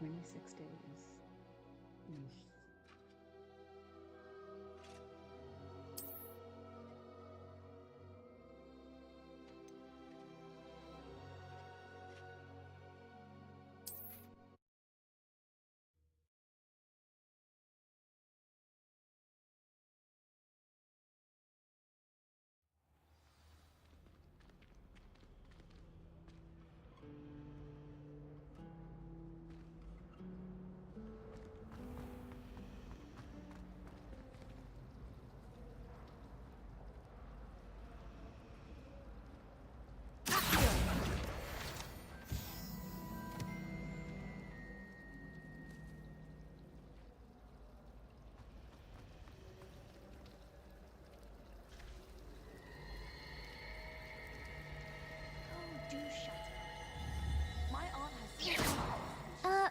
26 days. Yeesh.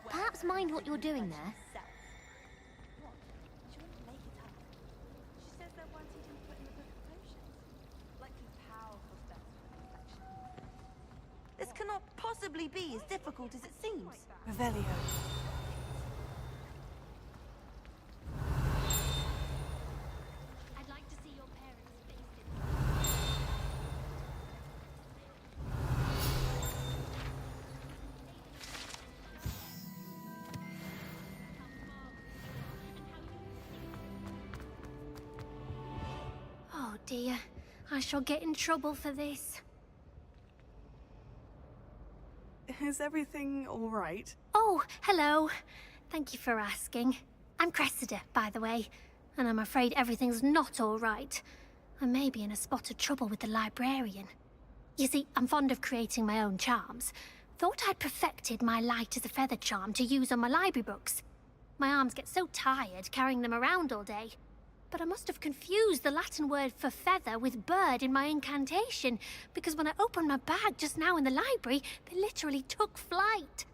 Perhaps mind what you're doing there. What? She wouldn't make it up. She says they're ones he didn't put in the book of potions. Likely powerful spells for infection. This cannot possibly be as difficult as it seems. Revelio. I'd like to see your parents face it. Oh dear, I shall get in trouble for this. Is everything all right? Oh, hello. Thank you for asking. I'm Cressida, by the way, and I'm afraid everything's not all right. I may be in a spot of trouble with the librarian. You see, I'm fond of creating my own charms. Thought I'd perfected my light as a feather charm to use on my library books. My arms get so tired carrying them around all day. But I must have confused the Latin word for feather with bird in my incantation, because when I opened my bag just now in the library, they literally took flight.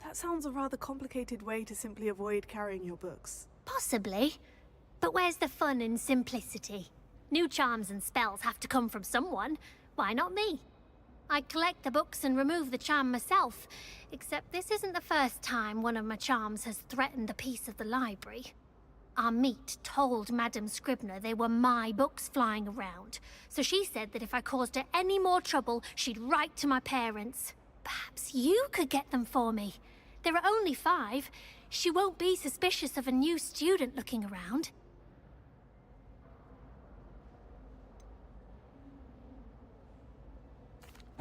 That sounds a rather complicated way to simply avoid carrying your books. Possibly. But where's the fun in simplicity? New charms and spells have to come from someone. Why not me? I collect the books and remove the charm myself, except this isn't the first time one of my charms has threatened a piece of the library. Our meet told Madame Scribner they were my books flying around, so she said that if I caused her any more trouble, she'd write to my parents. Perhaps you could get them for me. There are only 5. She won't be suspicious of a new student looking around.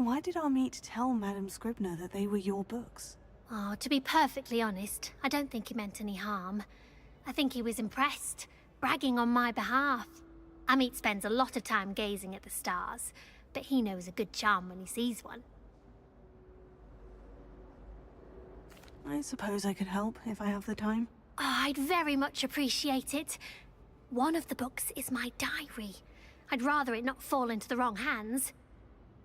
Why did our meet tell Madame Scribner that they were your books? Oh, to be perfectly honest, I don't think he meant any harm. I think he was impressed, bragging on my behalf. Amit spends a lot of time gazing at the stars, but he knows a good charm when he sees one. I suppose I could help if I have the time. Oh, I'd very much appreciate it. One of the books is my diary. I'd rather it not fall into the wrong hands.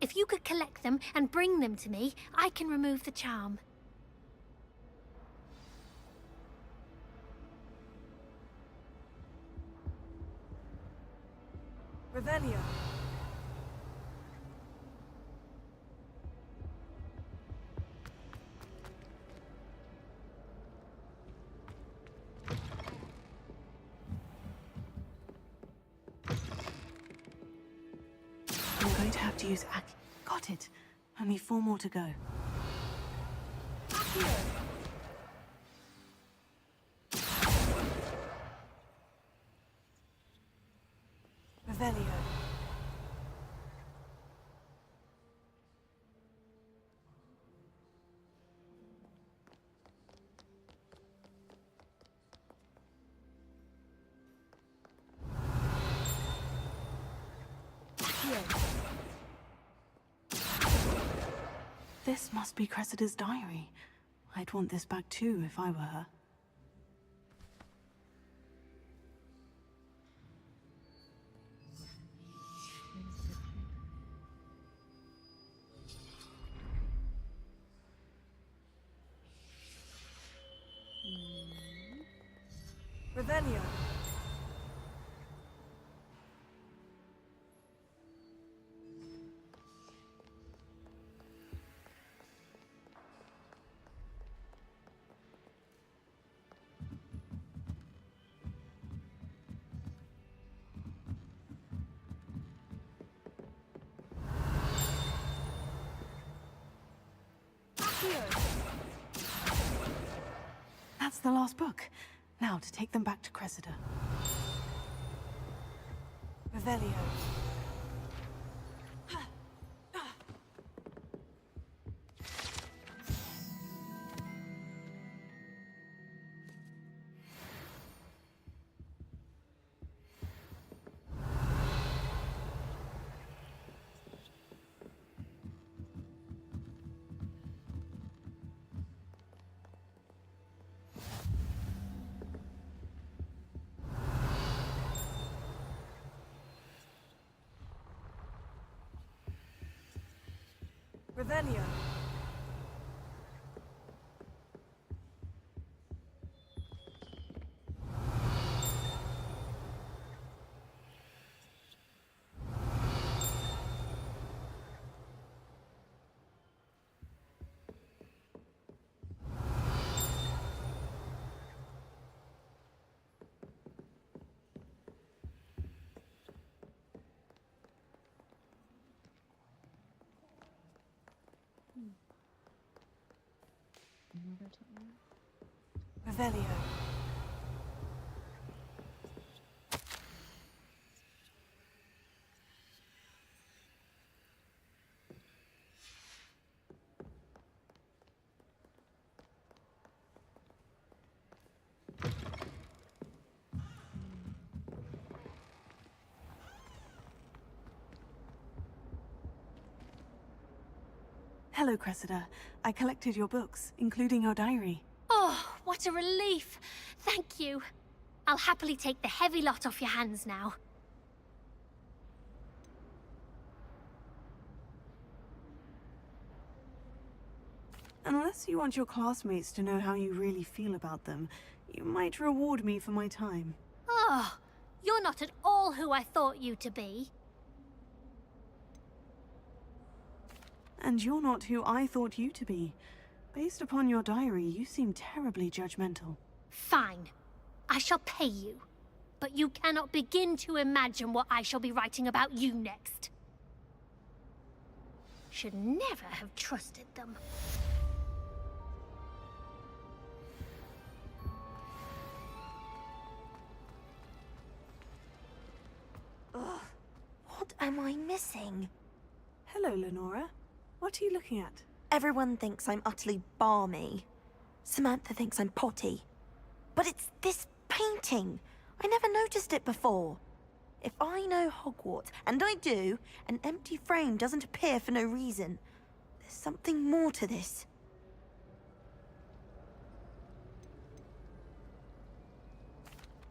If you could collect them and bring them to me, I can remove the charm. Revelio. I'm going to have to use Got it. Only 4 more to go. Revelio. This must be Cressida's diary. I'd want this back too if I were her. Revelio. That's the last book. Now to take them back to Cressida. Revelio. Revelio. Another time. Revelio. Hello, Cressida. I collected your books, including your diary. Oh, what a relief. Thank you. I'll happily take the heavy lot off your hands now. Unless you want your classmates to know how you really feel about them, you might reward me for my time. Oh, you're not at all who I thought you to be. And you're not who I thought you to be. Based upon your diary, you seem terribly judgmental. Fine. I shall pay you. But you cannot begin to imagine what I shall be writing about you next. Should never have trusted them. Ugh. What am I missing? Hello, Lenora. What are you looking at? Everyone thinks I'm utterly balmy. Samantha thinks I'm potty. But it's this painting. I never noticed it before. If I know Hogwarts, and I do, an empty frame doesn't appear for no reason. There's something more to this.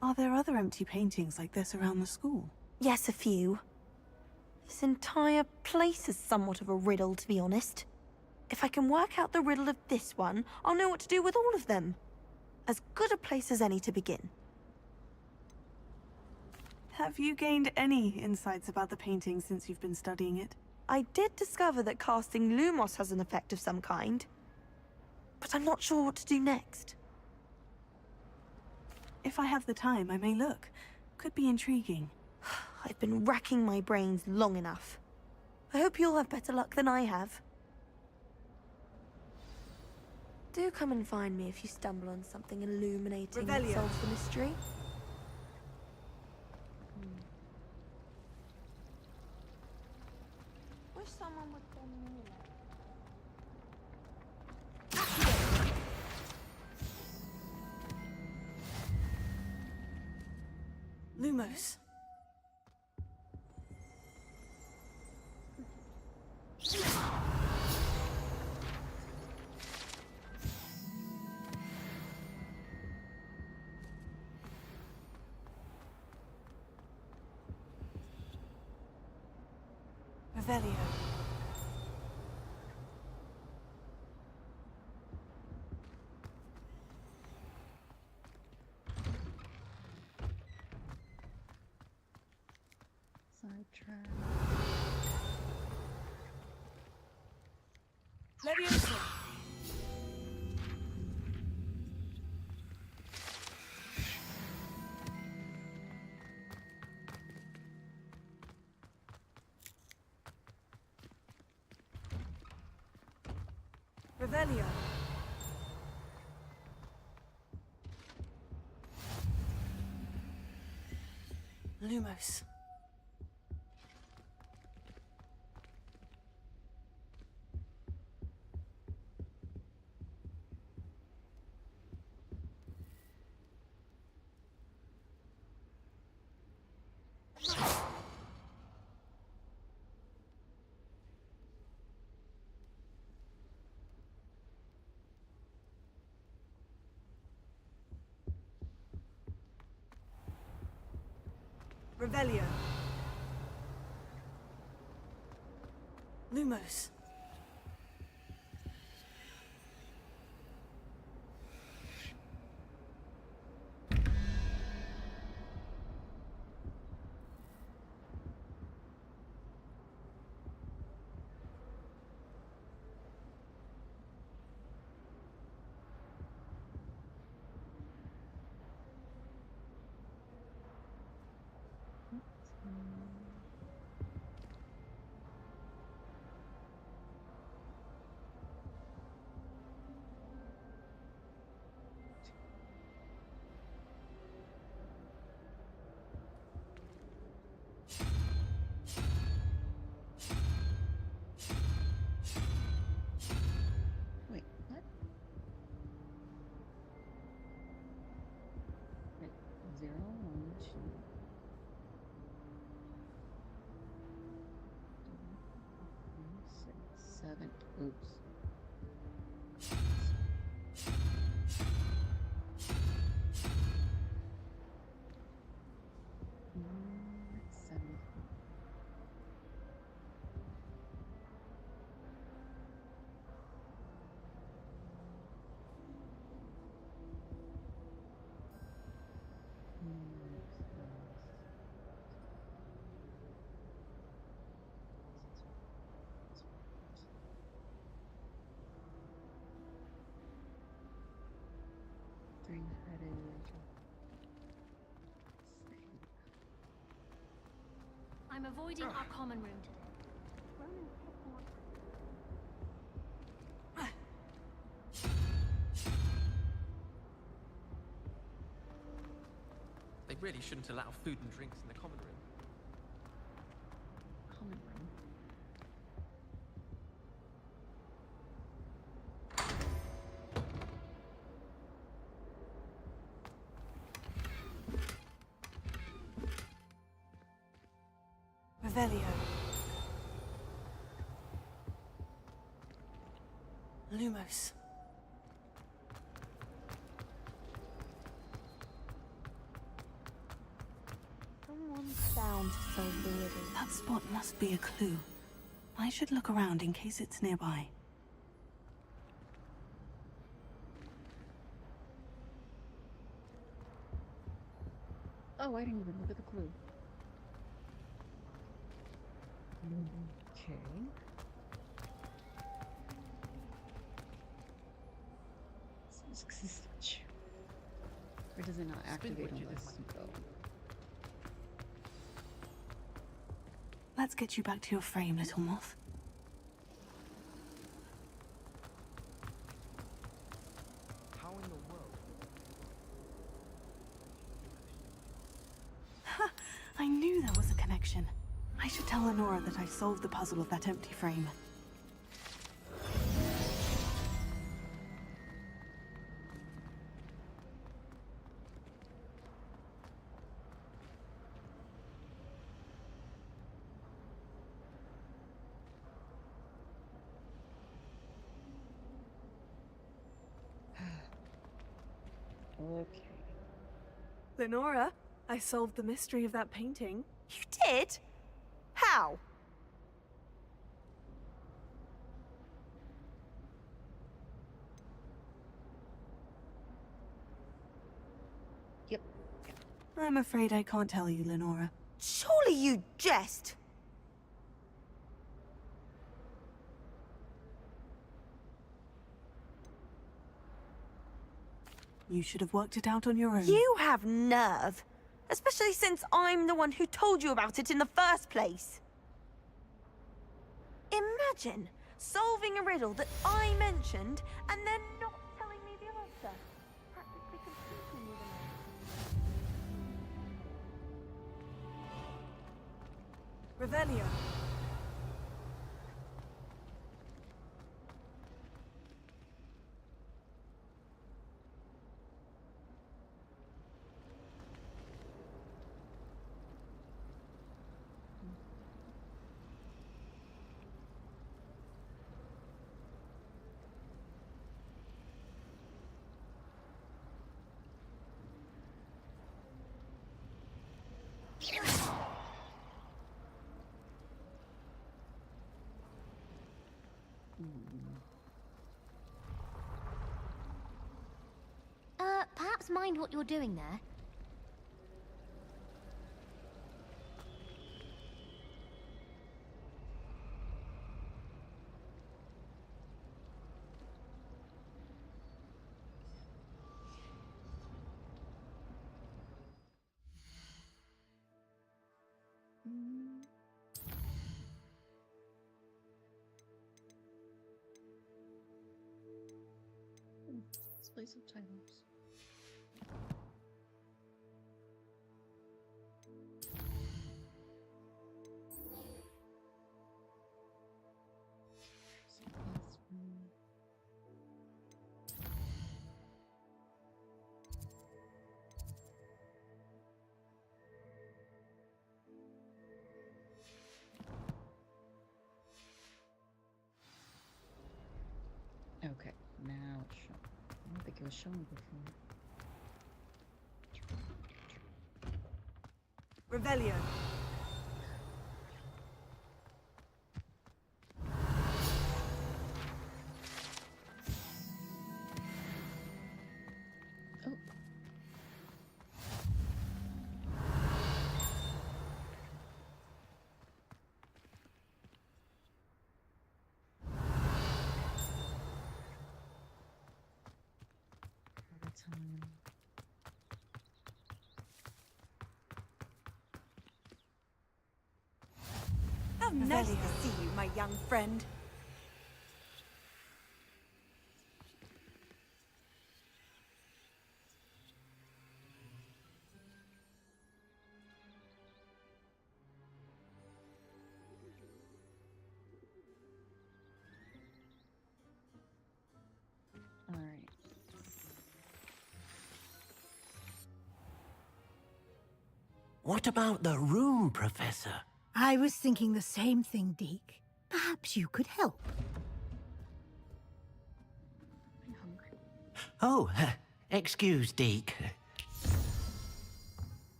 Are there other empty paintings like this around the school? Yes, a few. This entire place is somewhat of a riddle, to be honest. If I can work out the riddle of this one, I'll know what to do with all of them. As good a place as any to begin. Have you gained any insights about the painting since you've been studying it? I did discover that casting Lumos has an effect of some kind. But I'm not sure what to do next. If I have the time, I may look. Could be intriguing. I've been racking my brains long enough. I hope you'll have better luck than I have. Do come and find me if you stumble on something illuminating that Revelio. solves the mystery. Wish someone would send me Lumos. Revelio. Sidetrack. Leviosa. Revelio. Lumos. Revelio. Lumos. Wait, what? Wait, 0, 1, 2. 6, 7. Oops. Seven. Three-headed snake. I'm avoiding our common room today. They really shouldn't allow food and drinks in the common room. Common room. Revelio. Lumos. Someone's bound to solve the riddle. That spot must be a clue. I should look around in case it's nearby. Oh, I didn't even look at the clue. Okay. Or does it not activate unless you go? Let's get you back to your frame, little moth. How in the world? Ha! I knew there was a connection. I should tell Lenora that I solved the puzzle of that empty frame. Okay. Lenora, I solved the mystery of that painting. You did? How? Yep. I'm afraid I can't tell you, Lenora. Surely you jest. You should have worked it out on your own. You have nerve. Especially since I'm the one who told you about it in the first place. Imagine solving a riddle that I mentioned and then not telling me the answer. Practically confusing me the Revelio. Perhaps mind what you're doing there. Display subtitles. Okay, now it's showing. I don't think it was showing before. Revelio. Oh. All the time. How nice to see you, my young friend. All right. What about the room, Professor? I was thinking the same thing, Deke. Perhaps you could help. I'm hungry. Oh, excuse, Deke.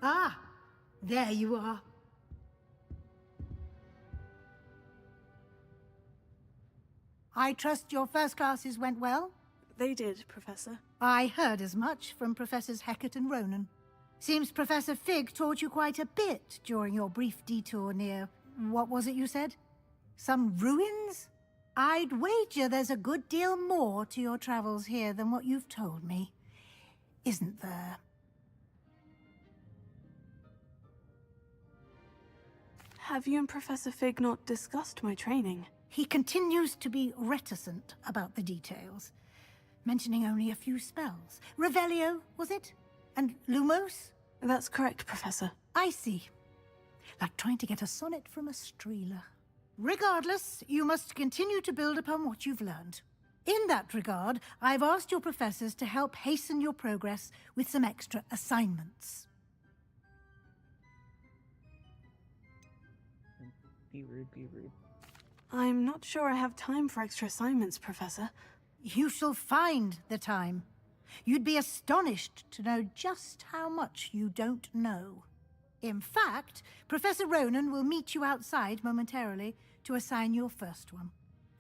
Ah, there you are. I trust your first classes went well? They did, Professor. I heard as much from Professors Hecat and Ronan. Seems Professor Fig taught you quite a bit during your brief detour near... what was it you said? Some ruins? I'd wager there's a good deal more to your travels here than what you've told me. Isn't there? Have you and Professor Fig not discussed my training? He continues to be reticent about the details, mentioning only a few spells. Revelio, was it? And Lumos? That's correct, Professor. I see. Like trying to get a sonnet from a streeler. Regardless, you must continue to build upon what you've learned. In that regard, I've asked your professors to help hasten your progress with some extra assignments. Be rude, be rude. I'm not sure I have time for extra assignments, Professor. You shall find the time. You'd be astonished to know just how much you don't know. In fact, Professor Ronan will meet you outside momentarily to assign your first one.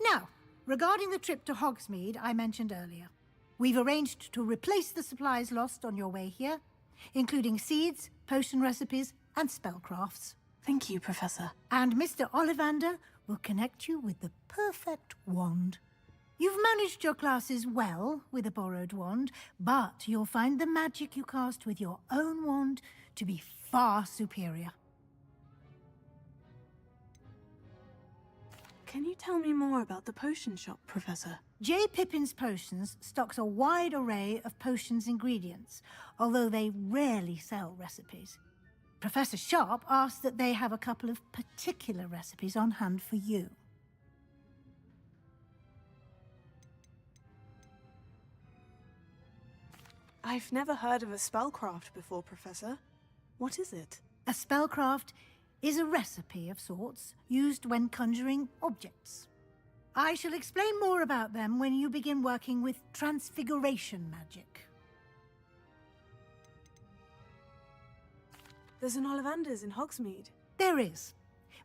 Now, regarding the trip to Hogsmeade I mentioned earlier, we've arranged to replace the supplies lost on your way here, including seeds, potion recipes, and spellcrafts. Thank you, Professor. And Mr. Ollivander will connect you with the perfect wand. You've managed your classes well with a borrowed wand, but you'll find the magic you cast with your own wand to be far superior. Can you tell me more about the potion shop, Professor? J. Pippin's Potions stocks a wide array of potions ingredients, although they rarely sell recipes. Professor Sharp asked that they have a couple of particular recipes on hand for you. I've never heard of a spellcraft before, Professor. What is it? A spellcraft is a recipe of sorts used when conjuring objects. I shall explain more about them when you begin working with transfiguration magic. There's an Ollivander's in Hogsmeade. There is.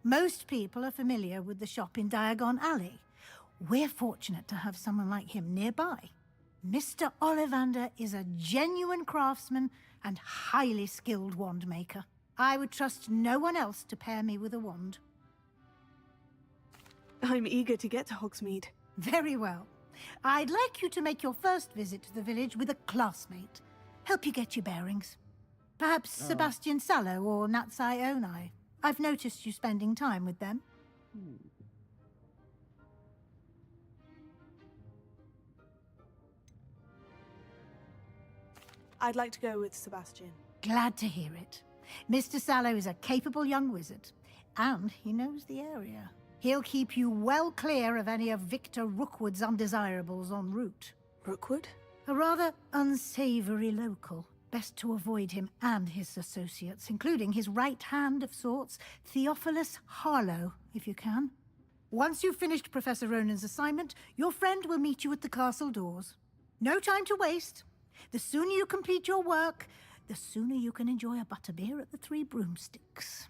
Most people are familiar with the shop in Diagon Alley. We're fortunate to have someone like him nearby. Mr. Ollivander is a genuine craftsman and highly skilled wand maker. I would trust no one else to pair me with a wand. I'm eager to get to Hogsmeade. Very well. I'd like you to make your first visit to the village with a classmate. Help you get your bearings. Perhaps Sebastian Sallow or Natsai Onai. I've noticed you spending time with them. I'd like to go with Sebastian. Glad to hear it. Mr. Sallow is a capable young wizard, and he knows the area. He'll keep you well clear of any of Victor Rookwood's undesirables en route. Rookwood? A rather unsavory local. Best to avoid him and his associates, including his right hand of sorts, Theophilus Harlow, if you can. Once you've finished Professor Ronan's assignment, your friend will meet you at the castle doors. No time to waste. The sooner you complete your work, the sooner you can enjoy a butterbeer at the Three Broomsticks.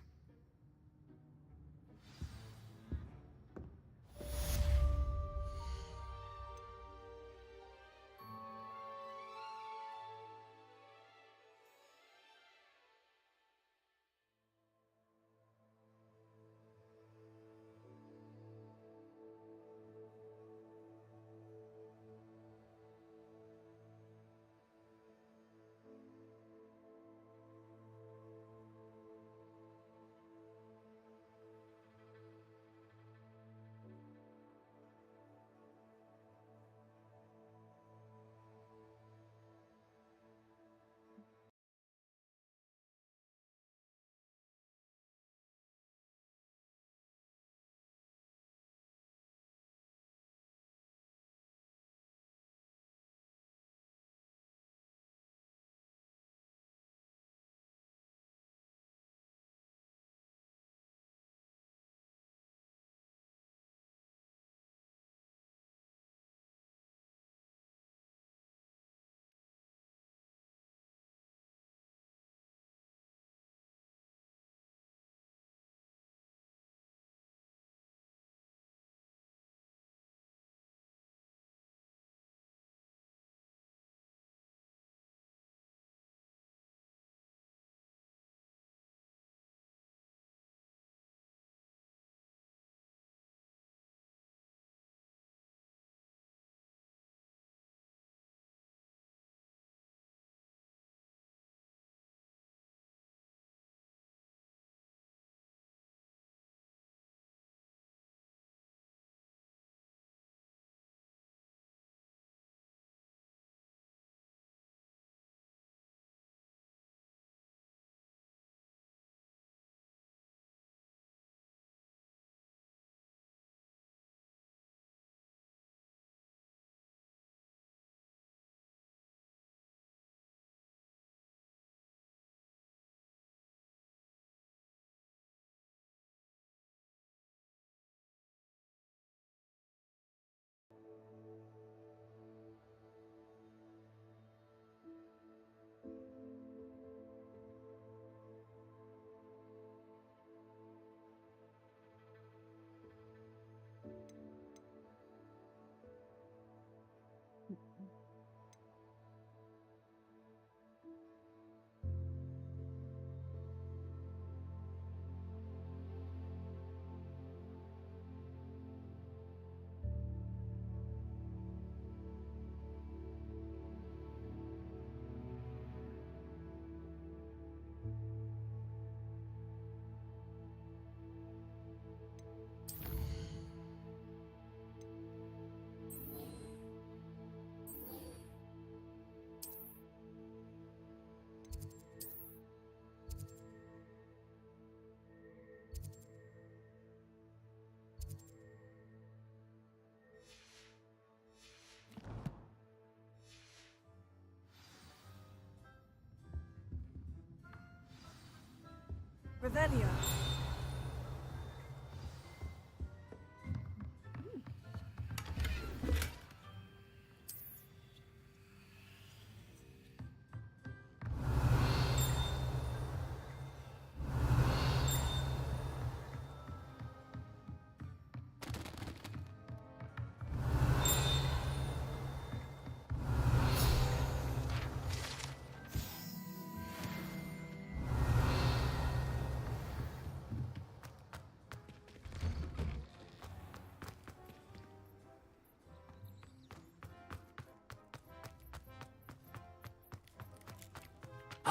Revelio.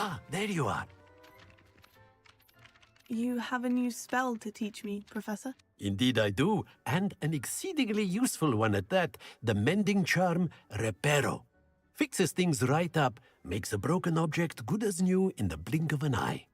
Ah, there you are. You have a new spell to teach me, Professor? Indeed I do, and an exceedingly useful one at that. The mending charm, Reparo. Fixes things right up, makes a broken object good as new in the blink of an eye.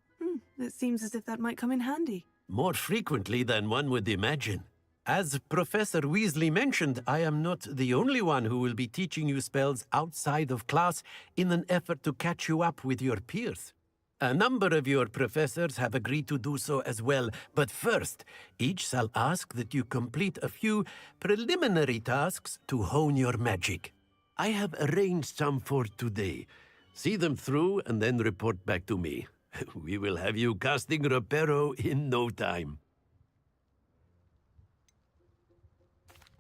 It seems as if that might come in handy. More frequently than one would imagine. As Professor Weasley mentioned, I am not the only one who will be teaching you spells outside of class in an effort to catch you up with your peers. A number of your professors have agreed to do so as well, but first, each shall ask that you complete a few preliminary tasks to hone your magic. I have arranged some for today. See them through and then report back to me. We will have you casting Reparo in no time.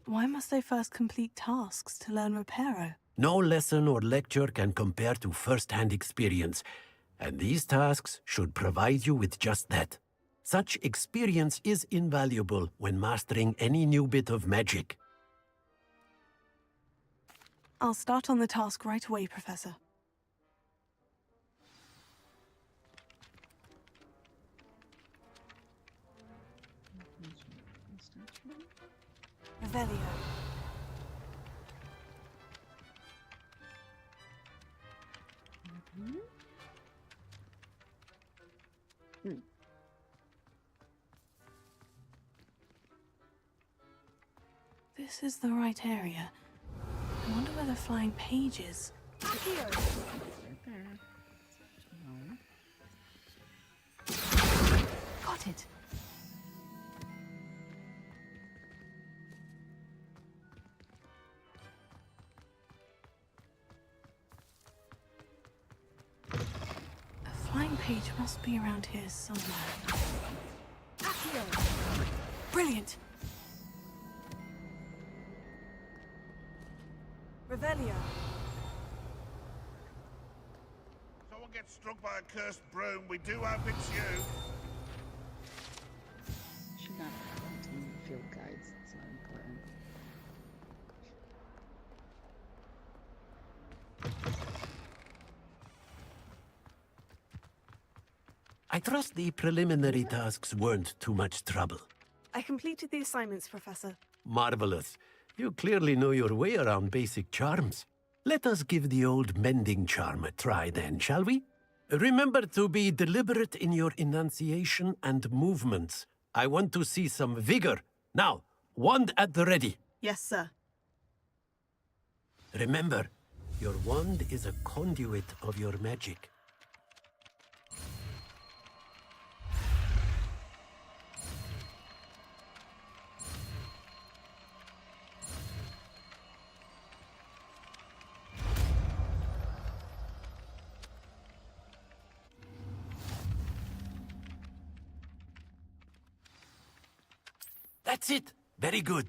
Why must I first complete tasks to learn Reparo? No lesson or lecture can compare to first-hand experience, and these tasks should provide you with just that. Such experience is invaluable when mastering any new bit of magic. I'll start on the task right away, Professor. Revelio. This is the right area. I wonder where the flying page is. Right there. No. Got it. A flying page must be around here somewhere. Brilliant! Revelio. Someone gets struck by a cursed broom, we do hope it's you. Should not have in field guides. It's not important. I trust the preliminary tasks weren't too much trouble. I completed the assignments, Professor. Marvelous. You clearly know your way around basic charms. Let us give the old mending charm a try then, shall we? Remember to be deliberate in your enunciation and movements. I want to see some vigor. Now, wand at the ready. Yes, sir. Remember, your wand is a conduit of your magic. That's it. Very good.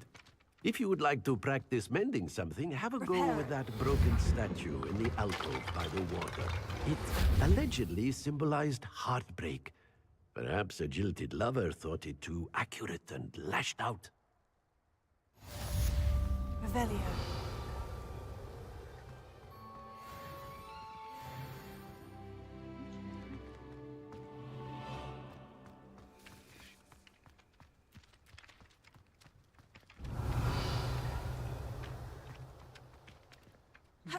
If you would like to practice mending something, have a go with that broken statue in the alcove by the water. It allegedly symbolized heartbreak. Perhaps a jilted lover thought it too accurate and lashed out. Revelio. Yeah.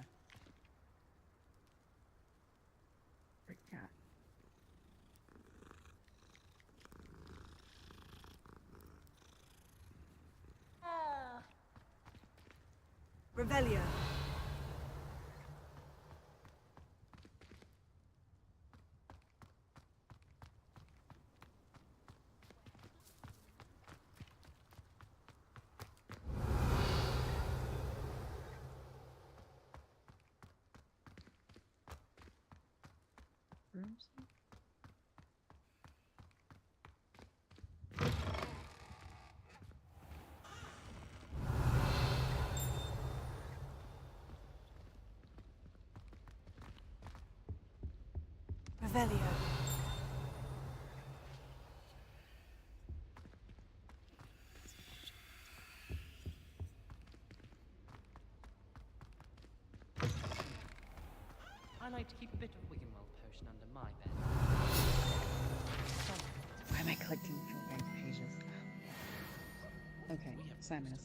Revelio. rooms? Revelio. I like to keep a bit of Wiggenweld potion under my bed. Why am I collecting field guide pages? Okay, assignment.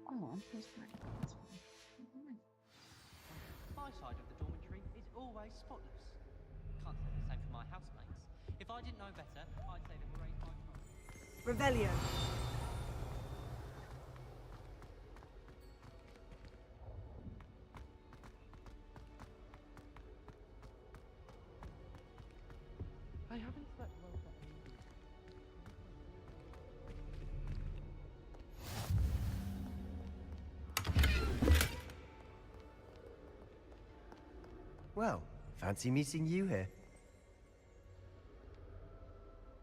Oh, I'm supposed to. That's fine. My side of the dormitory is always spotless. Can't say the same for my housemates. If I didn't know better, I'd say they were raised by trolls. Revelio. I haven't slept well for ages. Well, fancy meeting you here.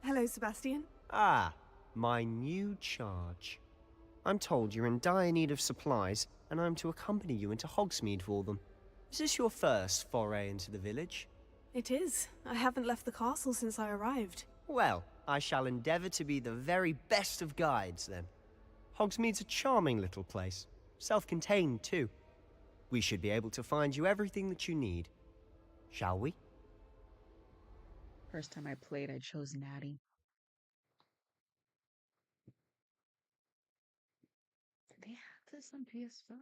Hello, Sebastian. Ah, my new charge. I'm told you're in dire need of supplies, and I'm to accompany you into Hogsmeade for them. Is this your first foray into the village? It is. I haven't left the castle since I arrived. Well, I shall endeavour to be the very best of guides, then. Hogsmeade's a charming little place. Self-contained, too. We should be able to find you everything that you need. Shall we? First time I played, I chose Natty. Did they have this on PS5?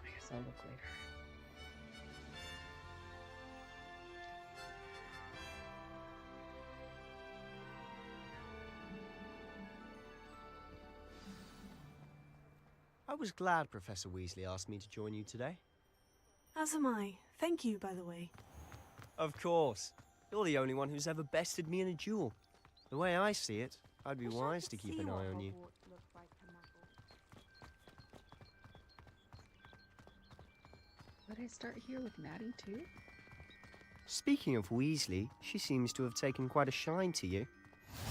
I guess I'll look later. I was glad Professor Weasley asked me to join you today. As am I. Thank you, by the way. Of course. You're the only one who's ever bested me in a duel. The way I see it, I'd be wise to keep an eye on you. Would I start here with Natty too? Speaking of Weasley, she seems to have taken quite a shine to you.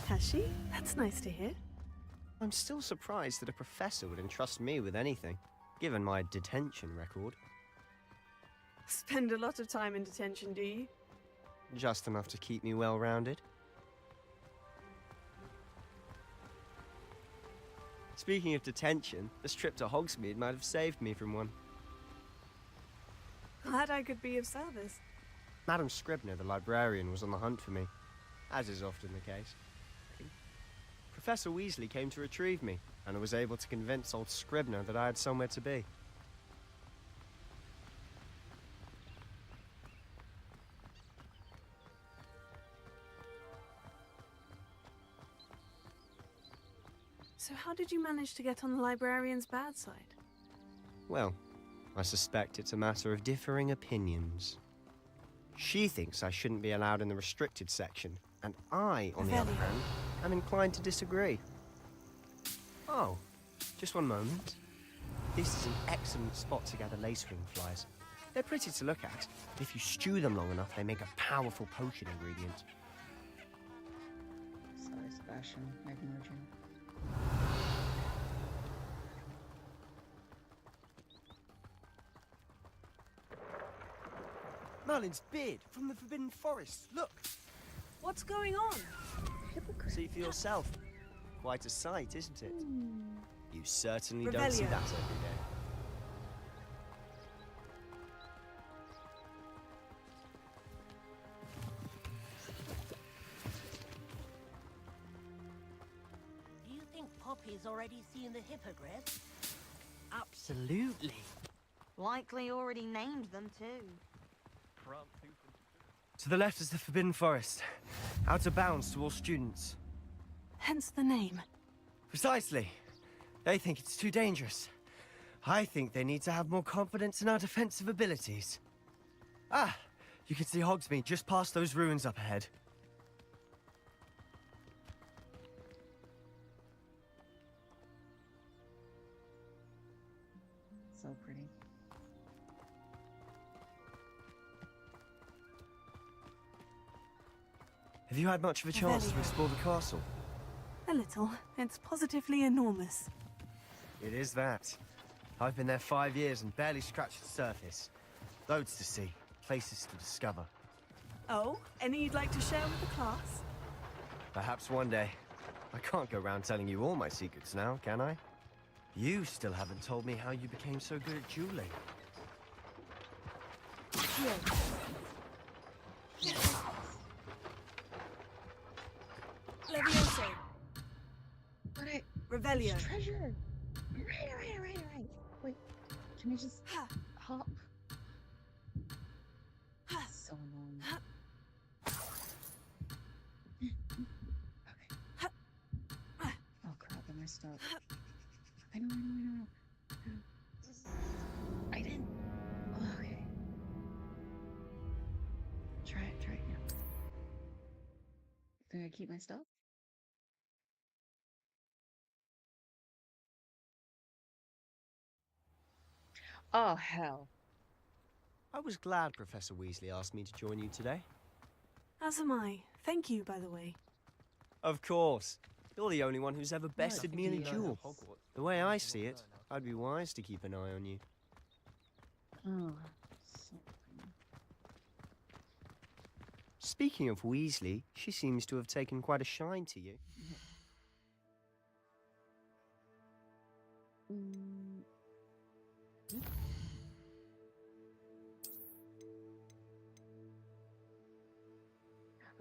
Has she? That's nice to hear. I'm still surprised that a professor would entrust me with anything, given my detention record. Spend a lot of time in detention, do you? Just enough to keep me well-rounded. Speaking of detention, this trip to Hogsmeade might have saved me from one. Glad I could be of service. Madam Scribner, the librarian, was on the hunt for me, as is often the case. Professor Weasley came to retrieve me, and I was able to convince old Scribner that I had somewhere to be. So how did you manage to get on the librarian's bad side? Well, I suspect it's a matter of differing opinions. She thinks I shouldn't be allowed in the restricted section, and I, on the other hand, am inclined to disagree. Oh, just one moment. This is an excellent spot to gather lacewing flies. They're pretty to look at. If you stew them long enough, they make a powerful potion ingredient. Sorry, Sebastian. I ignored you. Merlin's beard from the Forbidden Forest. Look! What's going on? See for yourself. Quite a sight, isn't it? You certainly don't see Revelio. that every day. Do you think Poppy's already seen the hippogriff? Absolutely. Likely already named them too. To the left is the Forbidden Forest. Out of bounds to all students. Hence the name. Precisely. They think it's too dangerous. I think they need to have more confidence in our defensive abilities. Ah, you can see Hogsmeade just past those ruins up ahead. So pretty. Have you had much of a chance to explore the castle? A little. It's positively enormous. It is that. I've been there 5 years and barely scratched the surface. Loads to see, places to discover. Oh, any you'd like to share with the class? Perhaps one day. I can't go around telling you all my secrets now, can I? You still haven't told me how you became so good at dueling. Levioso. But I... Revelio. Treasure! Right. Wait, can I just hop? So annoying. Okay. Oh crap, am I stuck? I know. I didn't. Oh, okay. Try it, yeah. Think I keep my stuff? Oh, hell. I was glad Professor Weasley asked me to join you today. As am I. Thank you, by the way. Of course. You're the only one who's ever bested me in a yes. duel. The way I see it, I'd be wise to keep an eye on you. Oh, so funny. Speaking of Weasley, she seems to have taken quite a shine to you.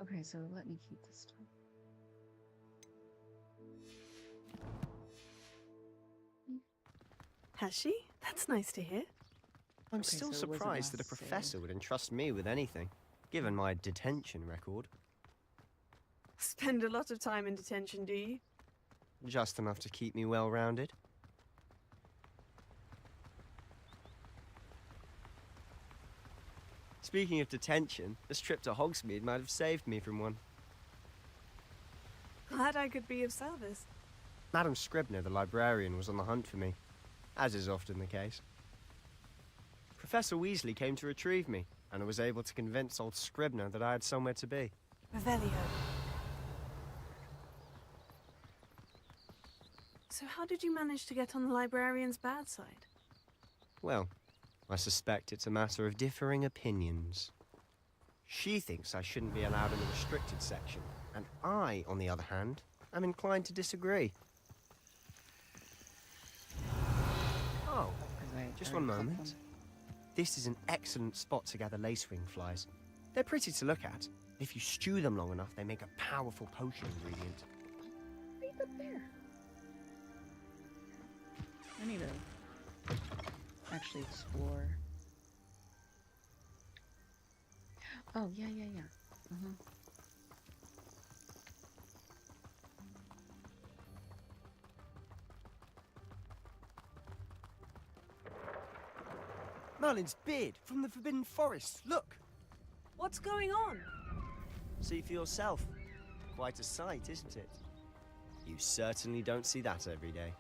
Okay, so let me keep this stuff. Has she? That's nice to hear. I'm Okay, still so it wasn't surprised that a last sale. professor would entrust me with anything, given my detention record. Spend a lot of time in detention, do you? Just enough to keep me well-rounded. Speaking of detention, this trip to Hogsmeade might have saved me from one. Glad I could be of service. Madam Scribner, the librarian, was on the hunt for me, as is often the case. Professor Weasley came to retrieve me, and I was able to convince old Scribner that I had somewhere to be. Revelio. So how did you manage to get on the librarian's bad side? Well, I suspect it's a matter of differing opinions. She thinks I shouldn't be allowed in the restricted section, and I, on the other hand, am inclined to disagree. Oh, just one moment. This is an excellent spot to gather lacewing flies. They're pretty to look at. If you stew them long enough, they make a powerful potion ingredient. Right up there. I need to actually explore. Oh, yeah. Merlin's beard from the Forbidden Forest. Look! What's going on? See for yourself. Quite a sight, isn't it? You certainly don't see that every day.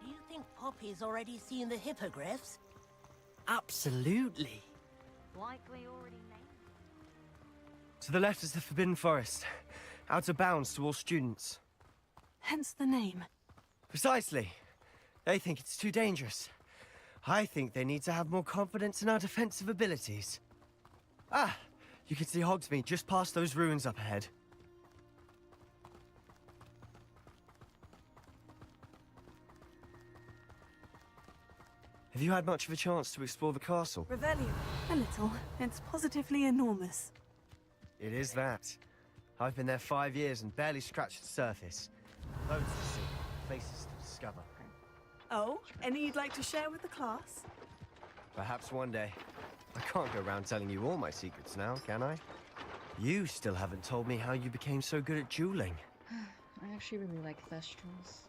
Do you think Poppy's already seen the hippogriffs? Absolutely. Likely already named. To the left is the Forbidden Forest. Out of bounds to all students. Hence the name. Precisely. They think it's too dangerous. I think they need to have more confidence in our defensive abilities. Ah, you can see Hogsmeade just past those ruins up ahead. Have you had much of a chance to explore the castle? Revelio. A little. It's positively enormous. It is that. I've been there 5 years and barely scratched the surface. Loads to see, places to discover. Oh, any you'd like to share with the class? Perhaps one day. I can't go around telling you all my secrets now, can I? You still haven't told me how you became so good at dueling. I actually really like Thestrals.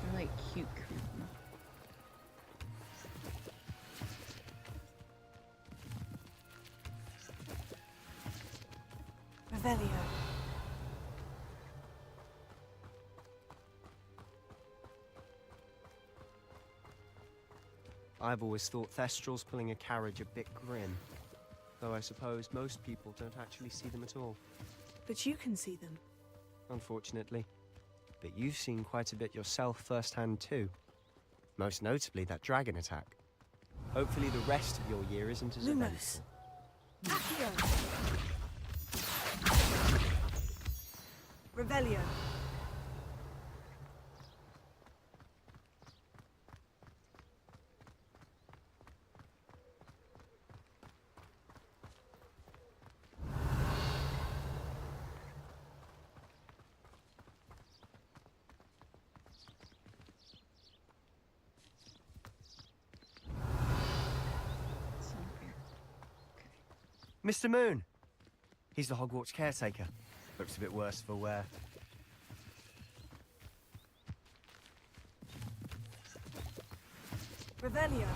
They're like cute creepy. Revelio. I've always thought Thestrals pulling a carriage a bit grim. Though I suppose most people don't actually see them at all. But you can see them. Unfortunately. But you've seen quite a bit yourself firsthand too. Most notably that dragon attack. Hopefully the rest of your year isn't as Lumos. eventful. Revelio. Mr. Moon! He's the Hogwarts caretaker. Looks a bit worse for wear. Revelio.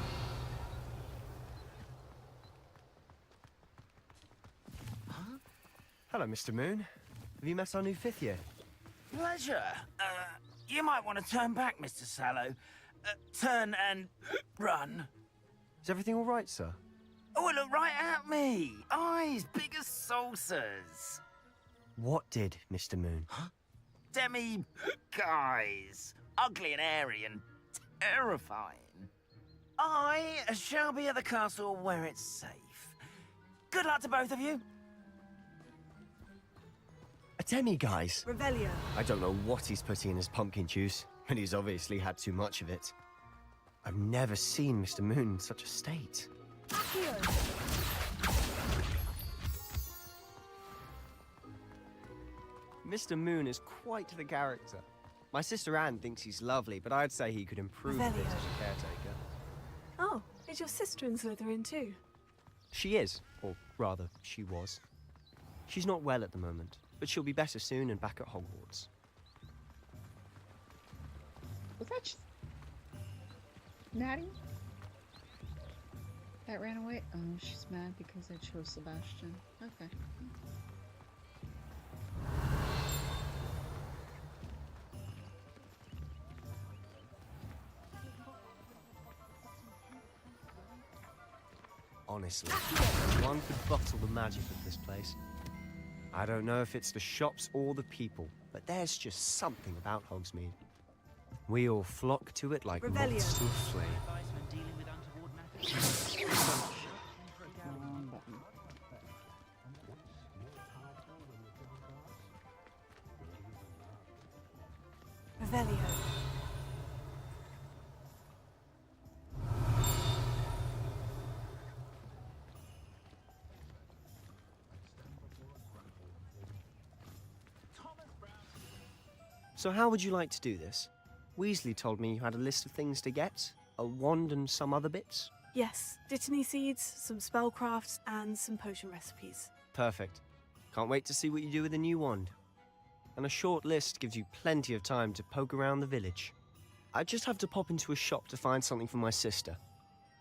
Huh? Hello, Mr. Moon. Have you met our new 5th year? Pleasure. You might want to turn back, Mr. Sallow. Turn and run. Is everything all right, sir? Oh, look right at me. Eyes big as saucers. What did, Mr. Moon? Huh? Demi guys. Ugly and airy and terrifying. I shall be at the castle where it's safe. Good luck to both of you. A demi-guise? Revelio. I don't know what he's putting in his pumpkin juice, and he's obviously had too much of it. I've never seen Mr. Moon in such a state. Mr. Moon is quite the character. My sister Anne thinks he's lovely, but I'd say he could improve a bit as a caretaker. Oh, is your sister in Slytherin too? She is, or rather, she was. She's not well at the moment, but she'll be better soon and back at Hogwarts. Was that just Maddie? That ran away? Oh, she's mad because I chose Sebastian. Okay. Honestly, one could bottle the magic of this place. I don't know if it's the shops or the people, but there's just something about Hogsmeade. We all flock to it like moths to a flame. Revelio. So how would you like to do this? Weasley told me you had a list of things to get, a wand and some other bits. Yes, dittany seeds, some spellcrafts, and some potion recipes. Perfect. Can't wait to see what you do with the new wand. And a short list gives you plenty of time to poke around the village. I just have to pop into a shop to find something for my sister.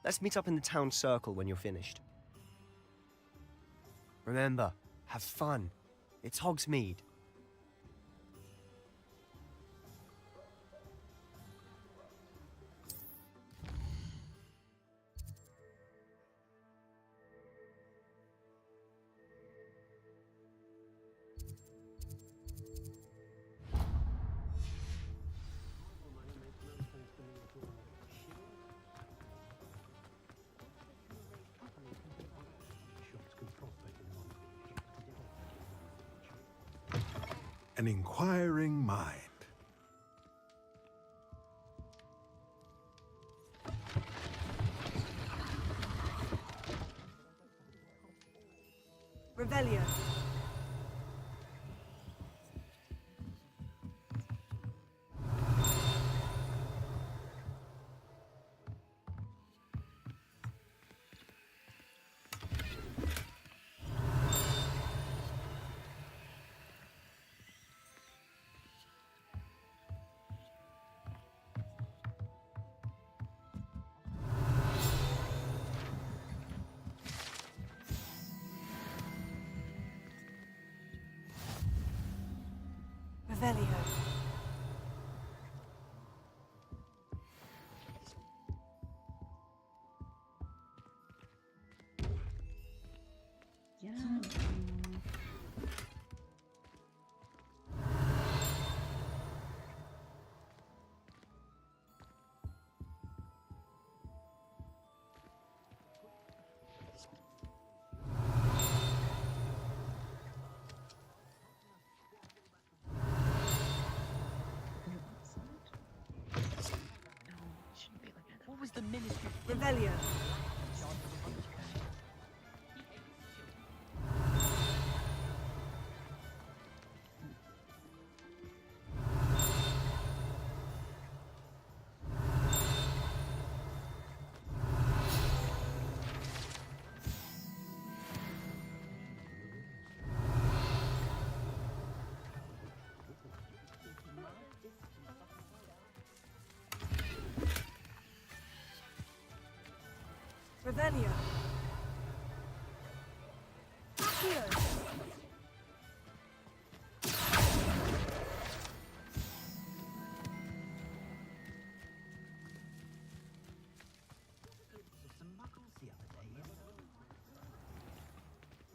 Let's meet up in the town circle when you're finished. Remember, have fun. It's Hogsmeade. An inquiring mind. Revelio. Revelio. Yeah. What was the ministry? Revelio. Revelio. Accio.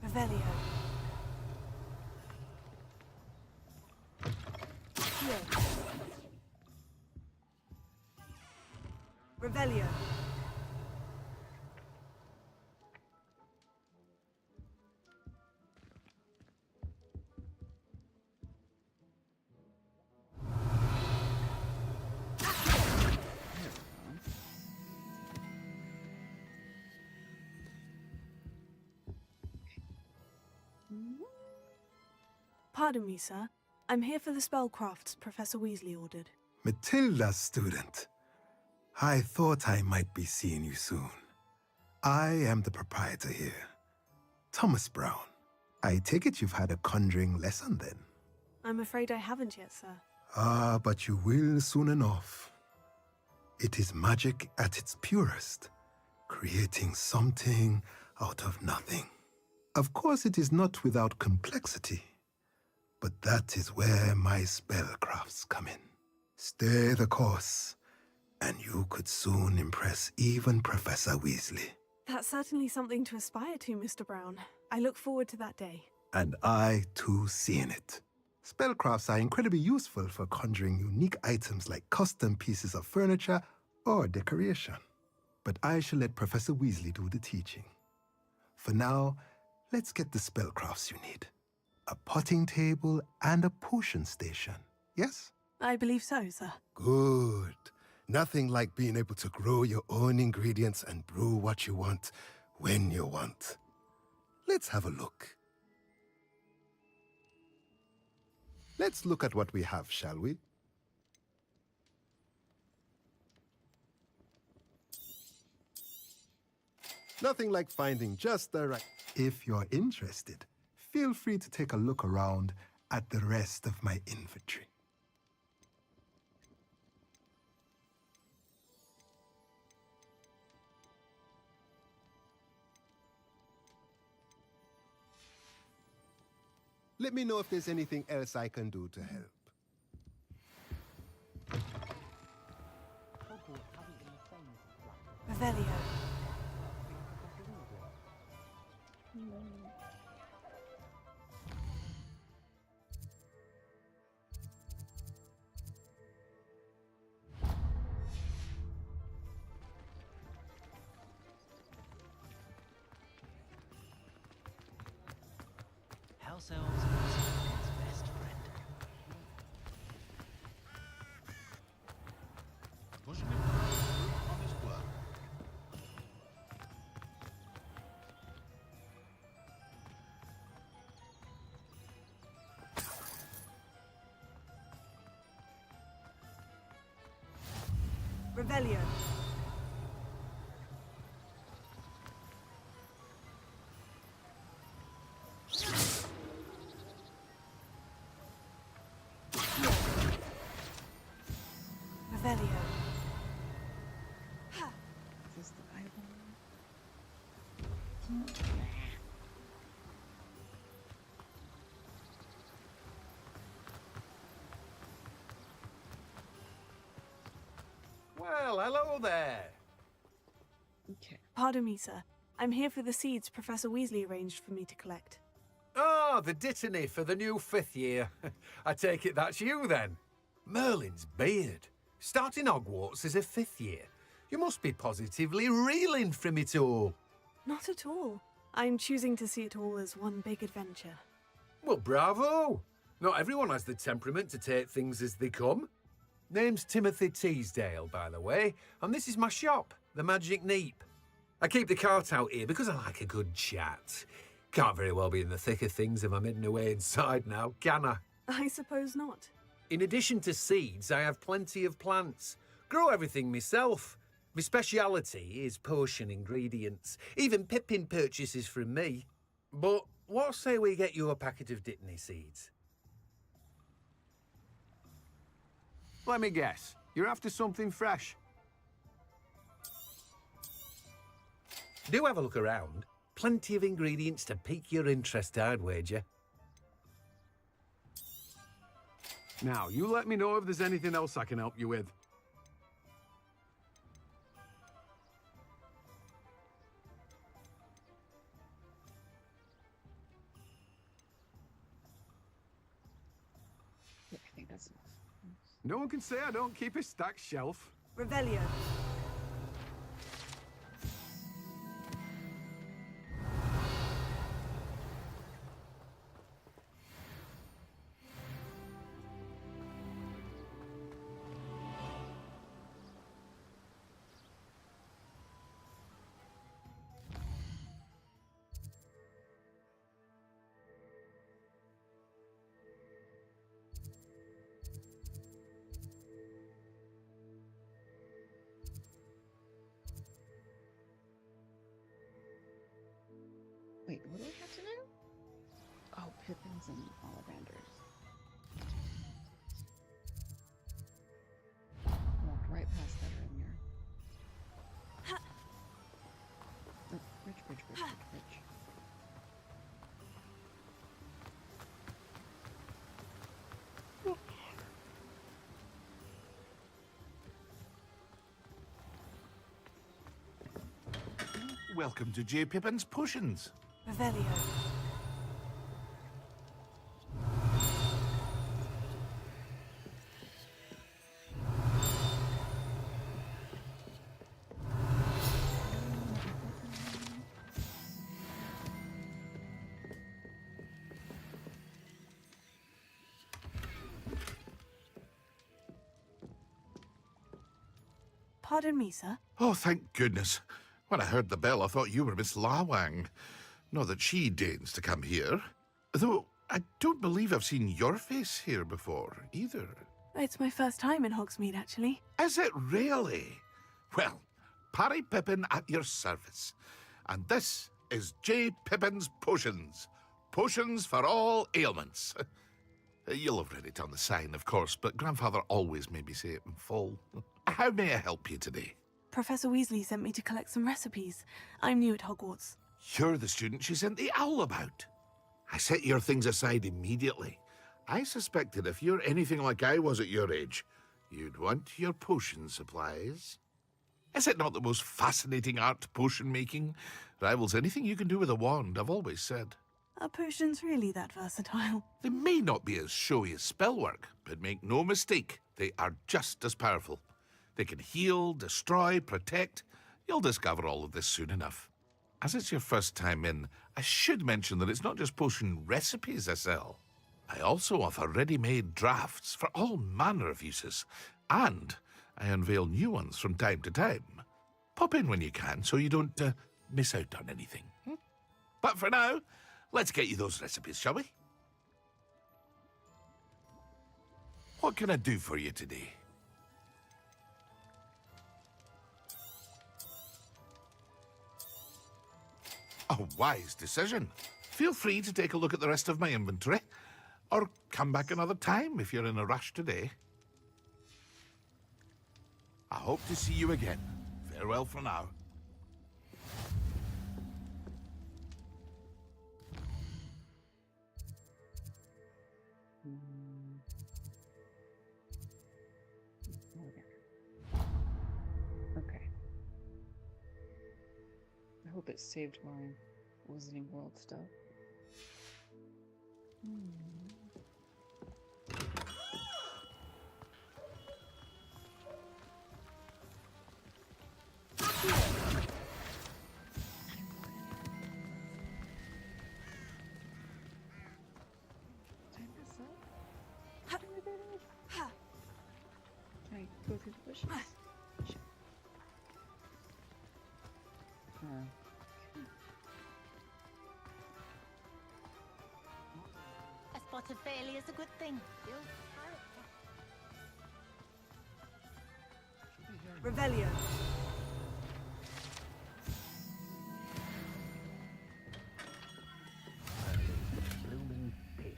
Revelio. Accio. Revelio. Pardon me, sir. I'm here for the spellcrafts Professor Weasley ordered. Matilda's student. I thought I might be seeing you soon. I am the proprietor here, Thomas Brown. I take it you've had a conjuring lesson then? I'm afraid I haven't yet, sir. Ah, but you will soon enough. It is magic at its purest, creating something out of nothing. Of course, it is not without complexity, but that is where my spellcrafts come in. Stay the course, and you could soon impress even Professor Weasley. That's certainly something to aspire to, Mr. Brown. I look forward to that day. And I, too, seeing it. Spellcrafts are incredibly useful for conjuring unique items like custom pieces of furniture or decoration. But I shall let Professor Weasley do the teaching. For now, let's get the spellcrafts you need. A potting table and a potion station, yes? I believe so, sir. Good. Nothing like being able to grow your own ingredients and brew what you want when you want. Let's have a look. Let's look at what we have, shall we? Nothing like finding just the right... If you're interested, feel free to take a look around at the rest of my inventory. Let me know if there's anything else I can do to help. Revelio. House elves are his best friend. Revelio. Revelio. Is this the Bible? hello there. Okay. Pardon me, sir. I'm here for the seeds Professor Weasley arranged for me to collect. Oh, the dittany for the new 5th year. I take it that's you, then. Merlin's beard. Starting Hogwarts as a 5th year. You must be positively reeling from it all. Not at all. I'm choosing to see it all as one big adventure. Well, bravo. Not everyone has the temperament to take things as they come. Name's Timothy Teasdale, by the way, and this is my shop, the Magic Neep. I keep the cart out here because I like a good chat. Can't very well be in the thick of things if I'm hidden away inside now, can I? I suppose not. In addition to seeds, I have plenty of plants. Grow everything myself. My speciality is potion ingredients. Even Pippin purchases from me. But what say we get you a packet of Dittany seeds? Let me guess. You're after something fresh. Do have a look around. Plenty of ingredients to pique your interest, I'd wager. Now, you let me know if there's anything else I can help you with. Yeah, I think that's enough. No one can say I don't keep a stacked shelf. Revelio. Wait, what do we have to do? Oh, Pippins and Ollivanders. Walked right past that earlier. Oh, bridge. Welcome to J. Pippin's Potions. Revelio. Pardon me, sir. Oh, thank goodness. When I heard the bell, I thought you were Miss Lawang. Not that she deigns to come here. Though, I don't believe I've seen your face here before, either. It's my first time in Hogsmeade, actually. Is it really? Well, Parry Pippin at your service. And this is J. Pippin's Potions. Potions for all ailments. You'll have read it on the sign, of course, but Grandfather always made me say it in full. How may I help you today? Professor Weasley sent me to collect some recipes. I'm new at Hogwarts. You're the student she sent the owl about. I set your things aside immediately. I suspected if you're anything like I was at your age, you'd want your potion supplies. Is it not the most fascinating art, potion making? Rivals anything you can do with a wand, I've always said. Are potions really that versatile? They may not be as showy as spellwork, but make no mistake, they are just as powerful. They can heal, destroy, protect. You'll discover all of this soon enough. As it's your first time in, I should mention that it's not just potion recipes I sell. I also offer ready-made drafts for all manner of uses, and I unveil new ones from time to time. Pop in when you can so you don't miss out on anything. But for now, let's get you those recipes, shall we? What can I do for you today? A wise decision. Feel free to take a look at the rest of my inventory, or come back another time if you're in a rush today. I hope to see you again. Farewell for now. hope it saved my Wizarding World stuff. Can I go through the bushes? Sure. A spot of failure is a good thing. Revelio. Blooming beard.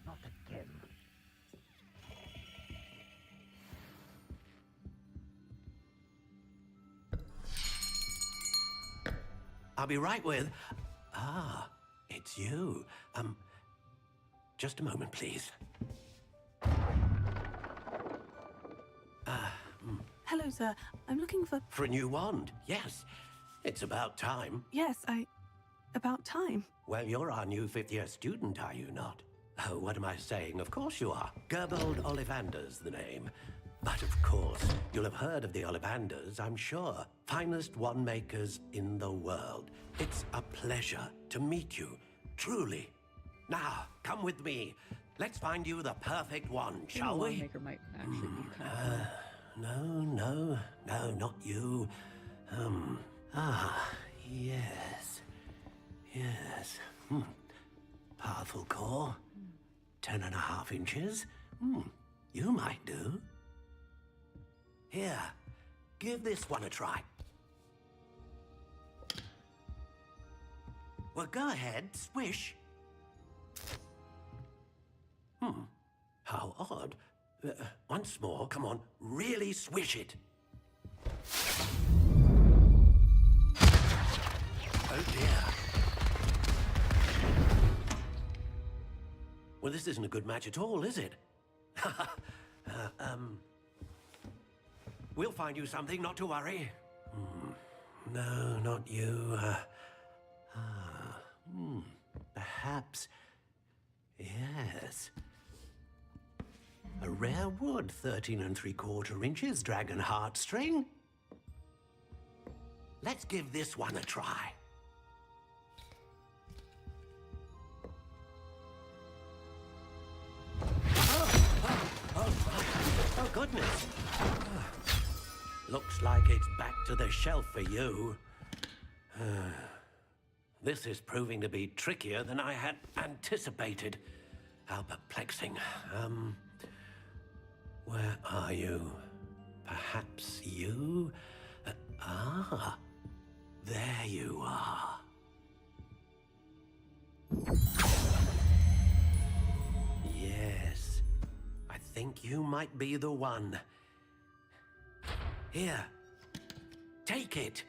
Not again. I'll be right with... Ah, it's you. Just a moment, please. Hello, sir. I'm looking for... For a new wand, yes. It's about time. Yes, about time. Well, you're our new fifth-year student, are you not? Oh, what am I saying? Of course you are. Gerbold Ollivander's the name. But of course, you'll have heard of the Ollivanders, I'm sure. Finest wand makers in the world. It's a pleasure to meet you, truly. Now, come with me. Let's find you the perfect wand, shall we? Wandmaker might actually be kind of No, not you. Yes. Yes. Powerful core. 10.5 inches. You might do. Here, give this one a try. Well, go ahead, swish. How odd. Once more, come on, really swish it. Oh dear. Well, this isn't a good match at all, is it? We'll find you something, not to worry. No, not you. Perhaps... Yes. A rare wood, 13 3/4 inches, dragon heartstring. Let's give this one a try. Oh, goodness. Looks like it's back to the shelf for you. This is proving to be trickier than I had anticipated. How perplexing. Where are you? Perhaps you? There you are. Yes, I think you might be the one. Here, take it.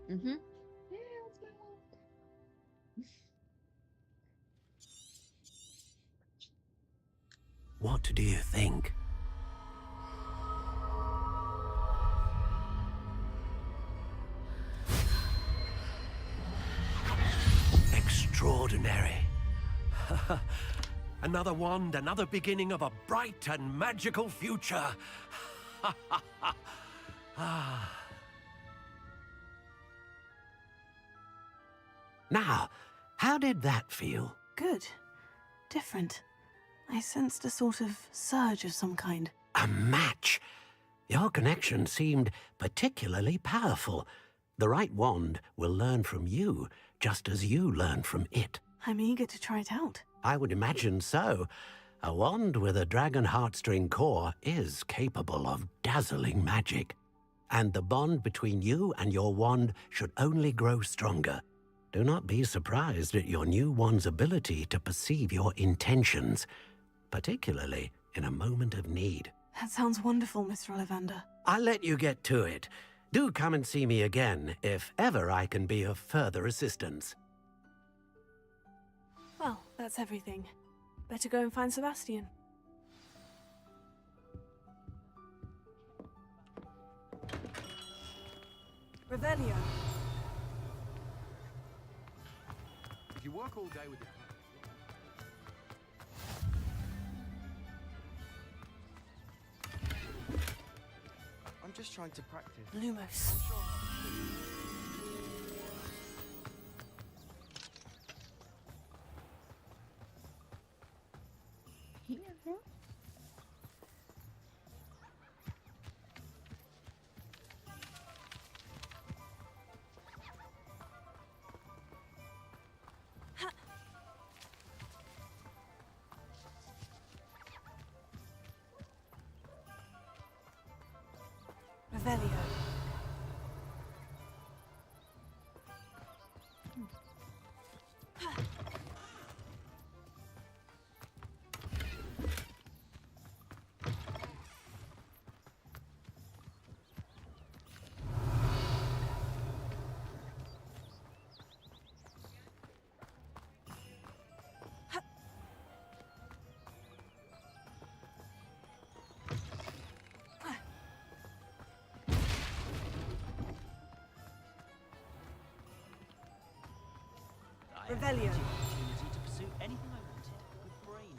Yeah, that's my wand. What do you think? Extraordinary. Another wand, another beginning of a bright and magical future. Now, how did that feel? Good. Different. I sensed a sort of surge of some kind. A match. Your connection seemed particularly powerful. The right wand will learn from you, just as you learn from it. I'm eager to try it out. I would imagine so. A wand with a dragon heartstring core is capable of dazzling magic. And the bond between you and your wand should only grow stronger. Do not be surprised at your new wand's ability to perceive your intentions, particularly in a moment of need. That sounds wonderful, Mr. Ollivander. I'll let you get to it. Do come and see me again if ever I can be of further assistance. Well, that's everything. Better go and find Sebastian. Revelio. If you work all day with your I'm just trying to practice. Lumos. Here, huh? Revelio. Revelio. Opportunity to pursue anything I wanted. Good brain.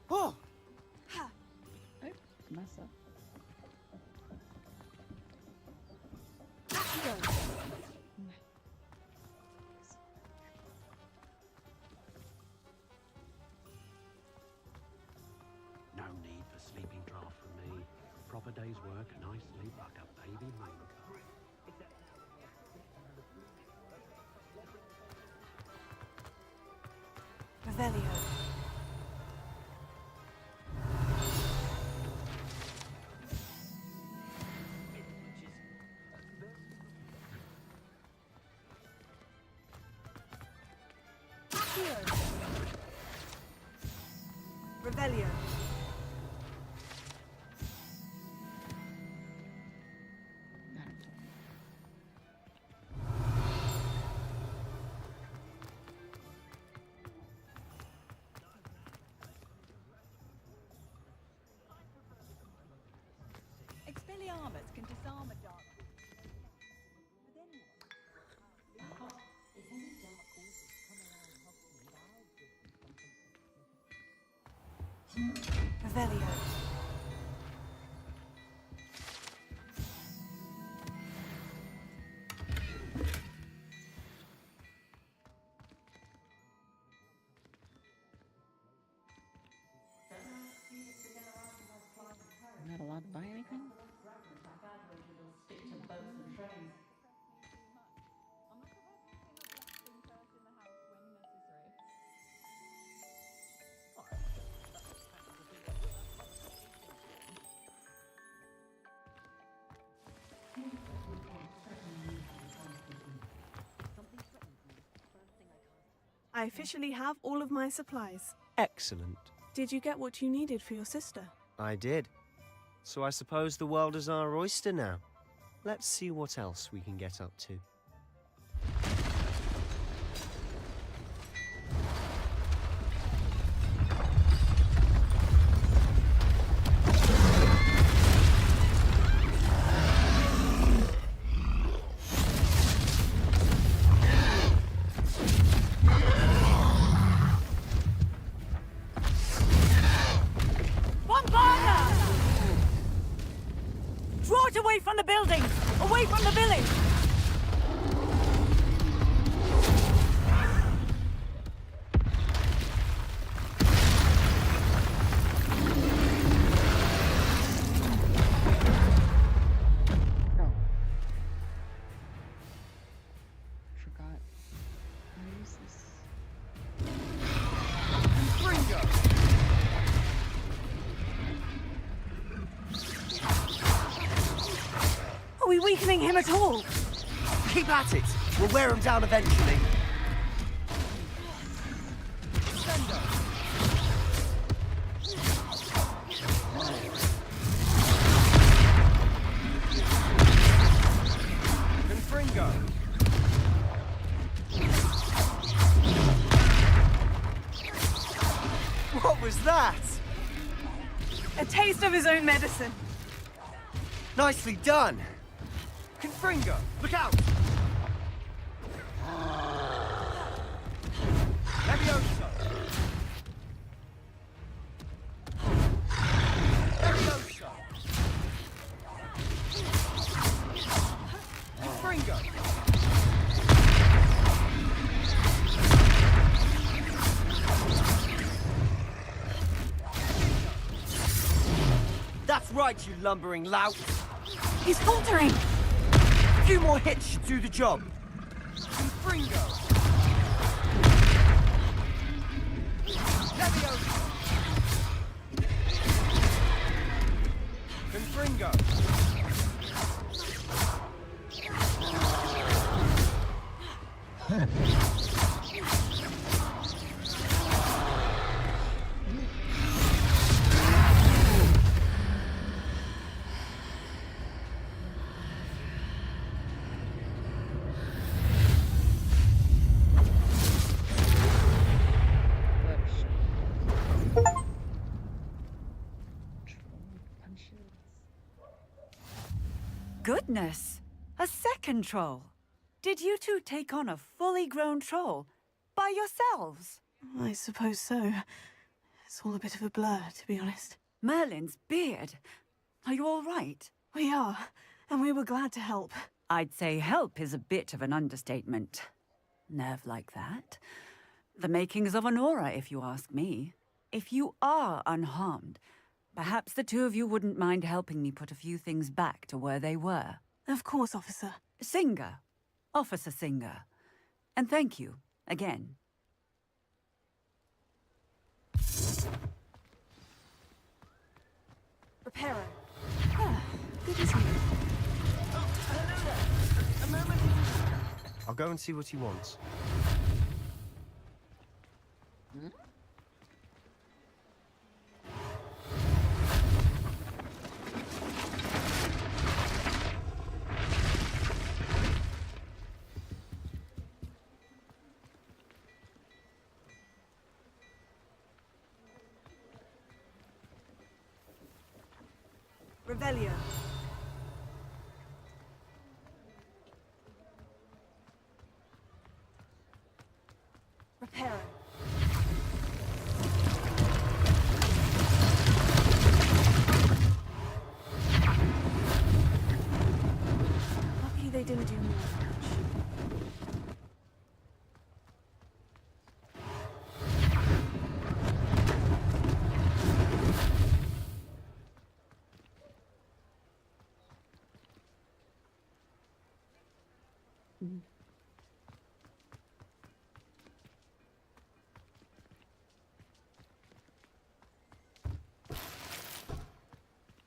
Oh! Oh, mess up. No need for sleeping draft from me. Proper day's work, nice sleep like a baby moon. Revelio. Revelio. Expelliarmus can disarm a dark. Revelio. I'm not allowed to buy anything? I officially have all of my supplies. Excellent. Did you get what you needed for your sister? I did. So I suppose the world is our oyster now. Let's see what else we can get up to. Draw it away from the building! Away from the village! Forgot. How is this? Are we weakening him at all? Keep at it. We'll wear him down eventually. Confringo. What was that? A taste of his own medicine. Nicely done. Confringo, look out! Levioso! Levioso! Confringo! That's right, you lumbering lout! He's faltering! A few more hits should do the job. Confringo! Levioso! Confringo! Goodness! A second troll. Did you two take on a fully grown troll by yourselves? I suppose so. It's all a bit of a blur, to be honest. Merlin's beard. Are you all right? We are, and we were glad to help. I'd say help is a bit of an understatement. Nerve like that. The makings of an aura, if you ask me. If you are unharmed, perhaps the two of you wouldn't mind helping me put a few things back to where they were. Of course, officer. Singer. Officer Singer. And thank you, again. Repairer. Ah, good as new. I'll go and see what he wants. Revelio. Repairer. Lucky they didn't do more damage.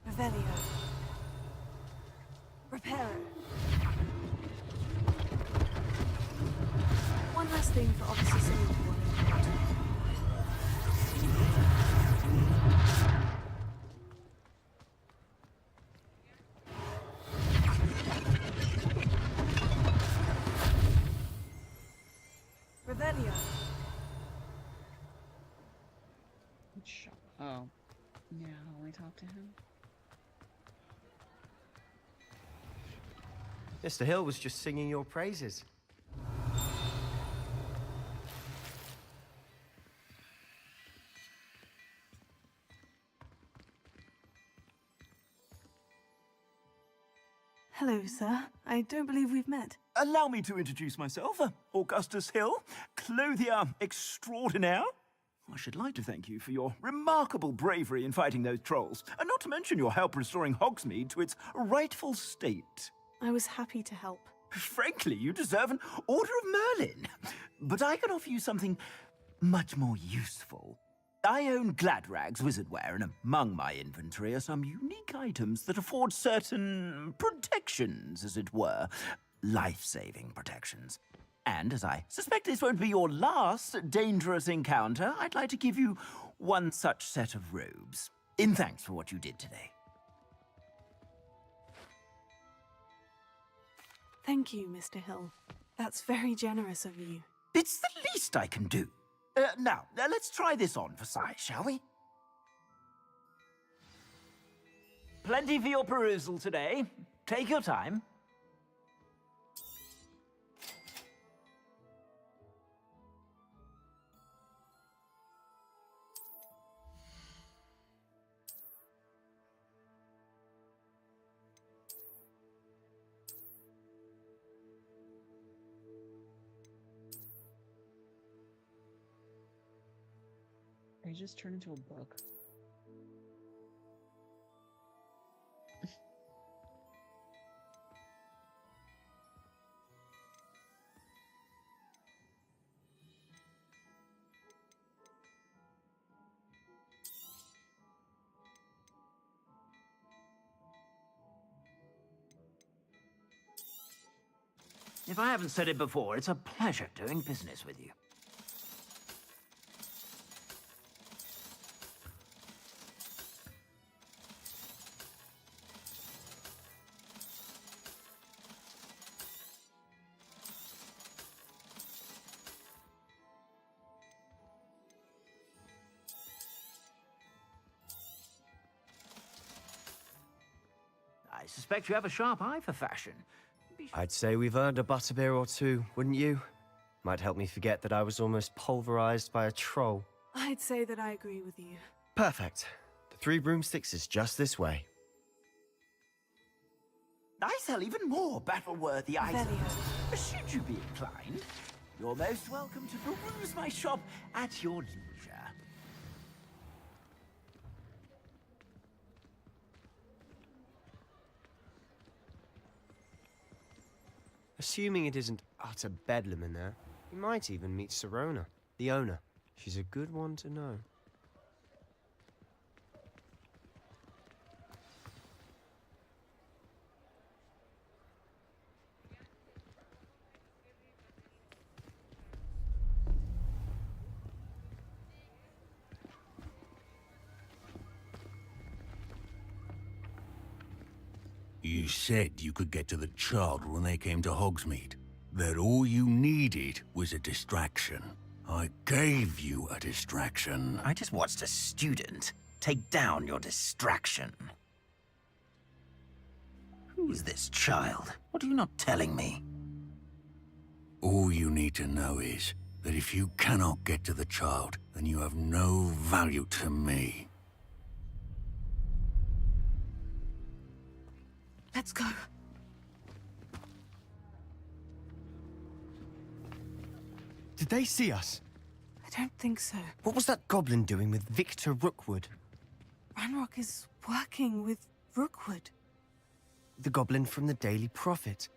Revelio. Repairer. One last thing for Officer Singer to worry about. Revelio. Oh. Yeah, I'll only talk to him. Mr. Hill was just singing your praises. Hello, sir. I don't believe we've met. Allow me to introduce myself. Augustus Hill, clothier extraordinaire. I should like to thank you for your remarkable bravery in fighting those trolls, and not to mention your help restoring Hogsmeade to its rightful state. I was happy to help. Frankly, you deserve an Order of Merlin. But I can offer you something much more useful. I own Gladrag's wizardware, and among my inventory are some unique items that afford certain protections, as it were. Life-saving protections. And as I suspect this won't be your last dangerous encounter, I'd like to give you one such set of robes, in thanks for what you did today. Thank you, Mr. Hill. That's very generous of you. It's the least I can do. Now, let's try this on for size, shall we? Plenty for your perusal today. Take your time. I just turned into a book. If I haven't said it before, it's a pleasure doing business with you. I suspect you have a sharp eye for fashion. I'd say we've earned a butterbeer or two, wouldn't you? Might help me forget that I was almost pulverized by a troll. I'd say that I agree with you. Perfect. The 3 broomsticks is just this way. I sell even more battle-worthy items. Should you be inclined, you're most welcome to peruse my shop at your leisure. Assuming it isn't utter bedlam in there, you might even meet Sirona, the owner. She's a good one to know. You said you could get to the child when they came to Hogsmeade. That all you needed was a distraction. I gave you a distraction. I just watched a student take down your distraction. Who is this child? What are you not telling me? All you need to know is that if you cannot get to the child, then you have no value to me. Let's go. Did they see us? I don't think so. What was that goblin doing with Victor Rookwood? Ranrock is working with Rookwood. The goblin from the Daily Prophet.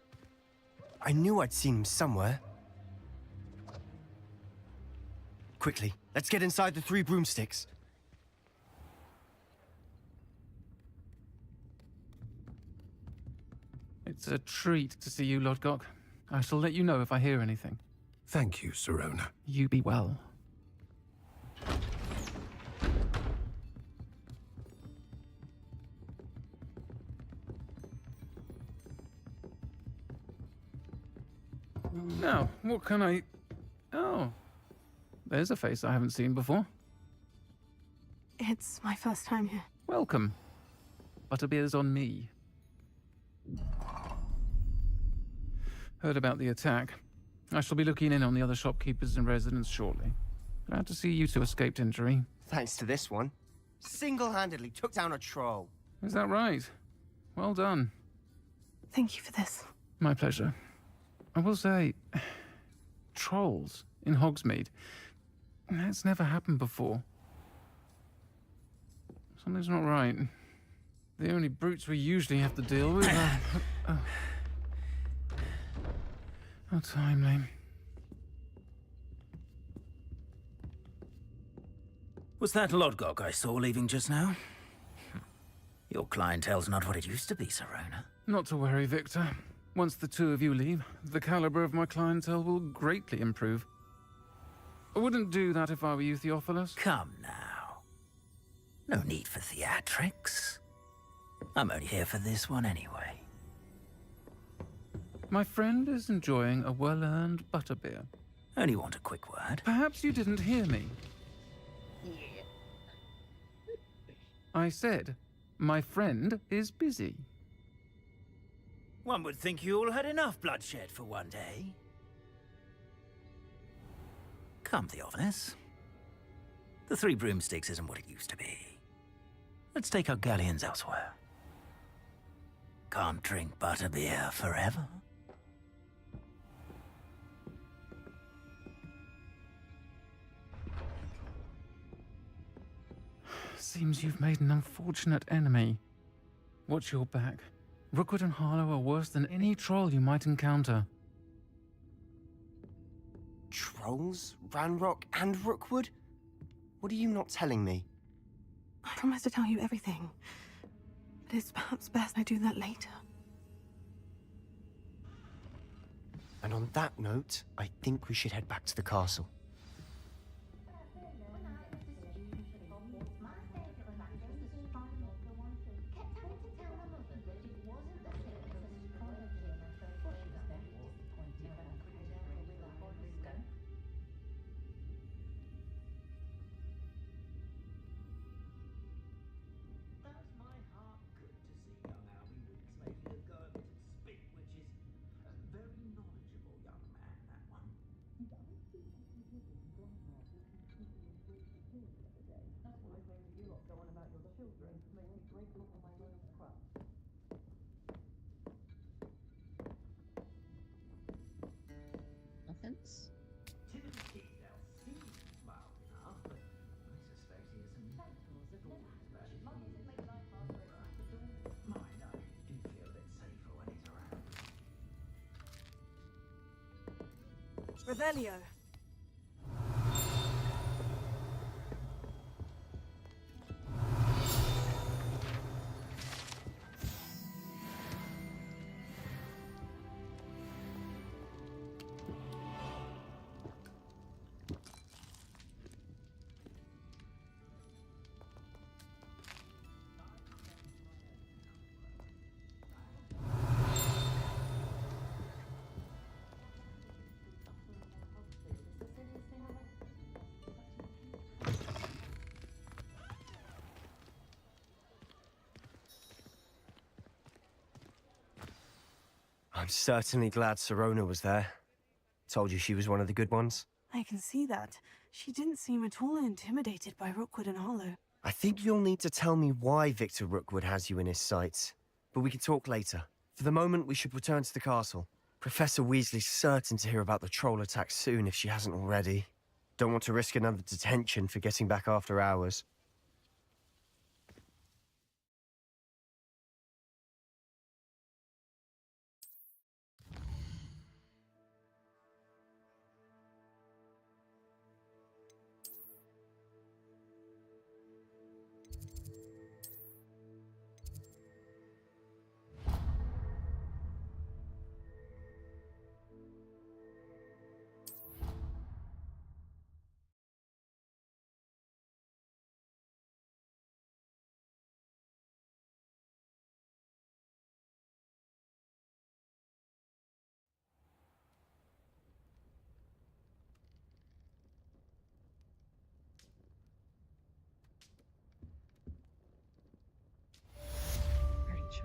I knew I'd seen him somewhere. Quickly, let's get inside the 3 broomsticks. It's a treat to see you, Lodgok. I shall let you know if I hear anything. Thank you, Sirona. You be well. Now, what can I... Oh, there's a face I haven't seen before. It's my first time here. Welcome. Butterbeer's on me. Heard about the attack. I shall be looking in on the other shopkeepers and residents shortly. Glad to see you two escaped injury. Thanks to this one. Single-handedly took down a troll. Is that right? Well done. Thank you for this. My pleasure. I will say, trolls in Hogsmeade. That's never happened before. Something's not right. The only brutes we usually have to deal with are... How timely. Was that Lodgok I saw leaving just now? Your clientele's not what it used to be, Sirona. Not to worry, Victor. Once the 2 of you leave, the caliber of my clientele will greatly improve. I wouldn't do that if I were you, Theophilus. Come now. No need for theatrics. I'm only here for this one anyway. My friend is enjoying a well-earned butterbeer. Only want a quick word. Perhaps you didn't hear me. Yeah. I said, my friend is busy. One would think you all had enough bloodshed for one day. Come, Theophilus. The Three Broomsticks isn't what it used to be. Let's take our galleons elsewhere. Can't drink butterbeer forever. Seems you've made an unfortunate enemy. Watch your back. Rookwood and Harlow are worse than any troll you might encounter. Trolls? Ranrock and Rookwood? What are you not telling me? I promised to tell you everything. But it's perhaps best I do that later. And on that note, I think we should head back to the castle. Offense. Revelio. I'm certainly glad Sirona was there. Told you she was one of the good ones. I can see that. She didn't seem at all intimidated by Rookwood and Harlow. I think you'll need to tell me why Victor Rookwood has you in his sights. But we can talk later. For the moment, we should return to the castle. Professor Weasley's certain to hear about the troll attack soon if she hasn't already. Don't want to risk another detention for getting back after hours.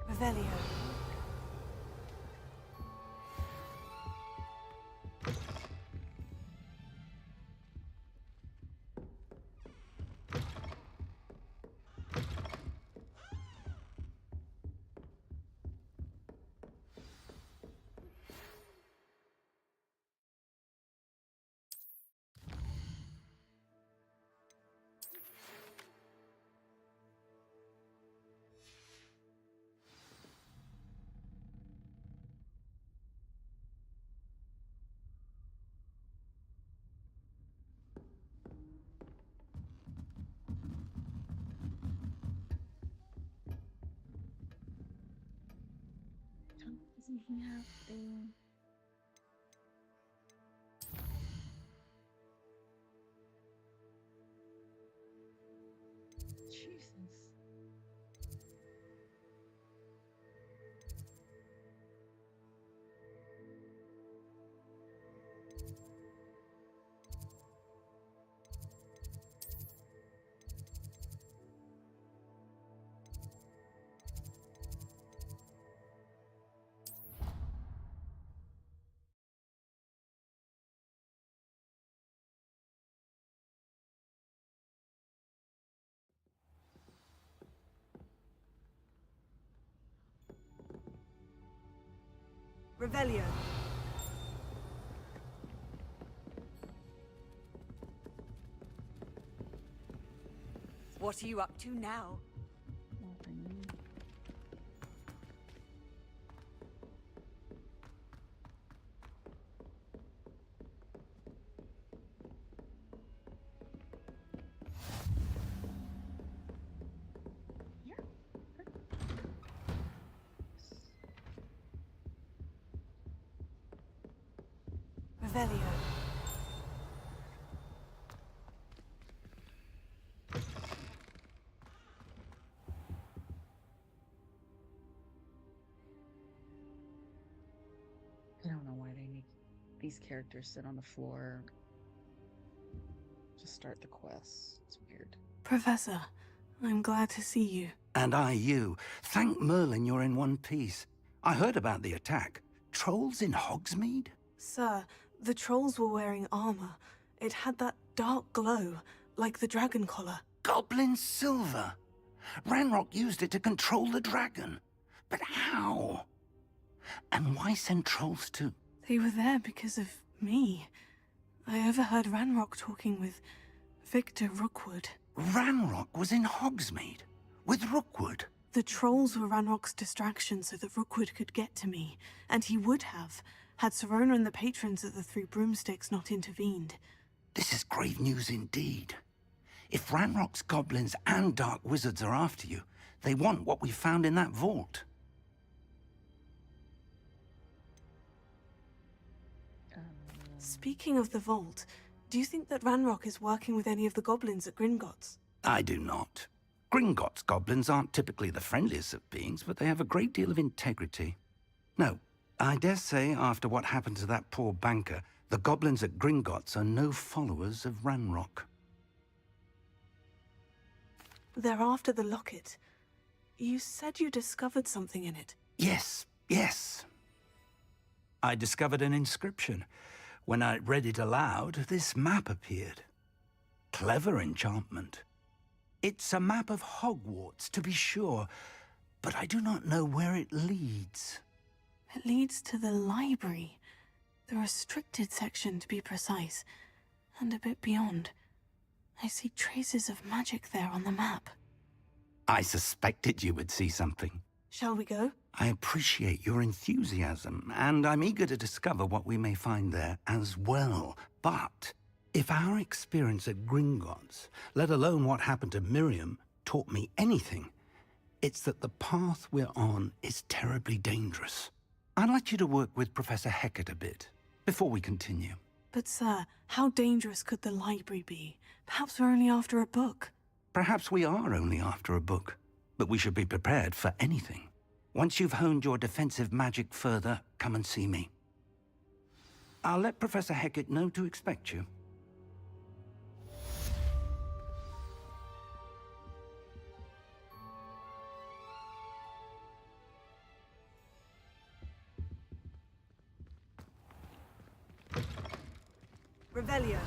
Revelio. Doesn't he have the... Jesus. Revelio. What are you up to now? Revelio. I don't know why they make these characters sit on the floor. Just start the quest. It's weird. Professor, I'm glad to see you. And I you. Thank Merlin you're in one piece. I heard about the attack. Trolls in Hogsmeade? Sir, the trolls were wearing armor. It had that dark glow, like the dragon collar. Goblin silver. Ranrock used it to control the dragon. But how? And why send trolls too? They were there because of me. I overheard Ranrock talking with Victor Rookwood. Ranrock was in Hogsmeade? With Rookwood? The trolls were Ranrock's distraction so that Rookwood could get to me. And he would have, had Serona and the patrons of the Three Broomsticks not intervened. This is grave news indeed. If Ranrock's goblins and dark wizards are after you, they want what we found in that vault. Speaking of the vault, do you think that Ranrock is working with any of the goblins at Gringotts? I do not. Gringotts goblins aren't typically the friendliest of beings, but they have a great deal of integrity. No, I dare say after what happened to that poor banker, the goblins at Gringotts are no followers of Ranrock. They're after the locket. You said you discovered something in it. Yes, yes. I discovered an inscription. When I read it aloud, this map appeared. Clever enchantment. It's a map of Hogwarts, to be sure, but I do not know where it leads. It leads to the library. The restricted section, to be precise. And a bit beyond. I see traces of magic there on the map. I suspected you would see something. Shall we go? I appreciate your enthusiasm, and I'm eager to discover what we may find there as well. But if our experience at Gringotts, let alone what happened to Miriam, taught me anything, it's that the path we're on is terribly dangerous. I'd like you to work with Professor Hecat a bit, before we continue. But sir, how dangerous could the library be? Perhaps we're only after a book. Perhaps we are only after a book, but we should be prepared for anything. Once you've honed your defensive magic further, come and see me. I'll let Professor Hecat know to expect you. Revelio.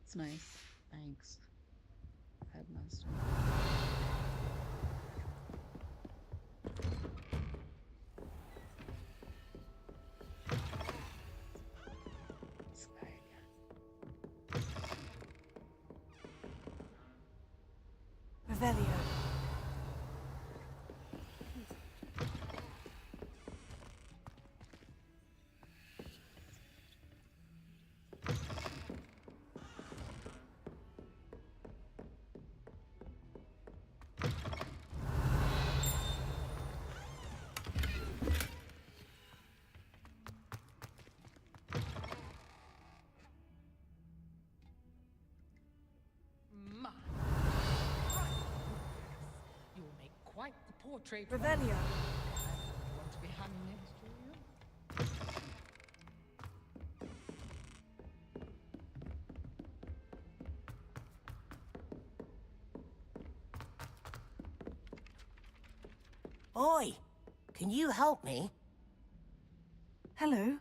It's nice. Thanks, Headmaster. This guy again. Revelio. You will make quite the portrait. Revelio. Want to be hung next to you? Oi! Can you help me? Hello.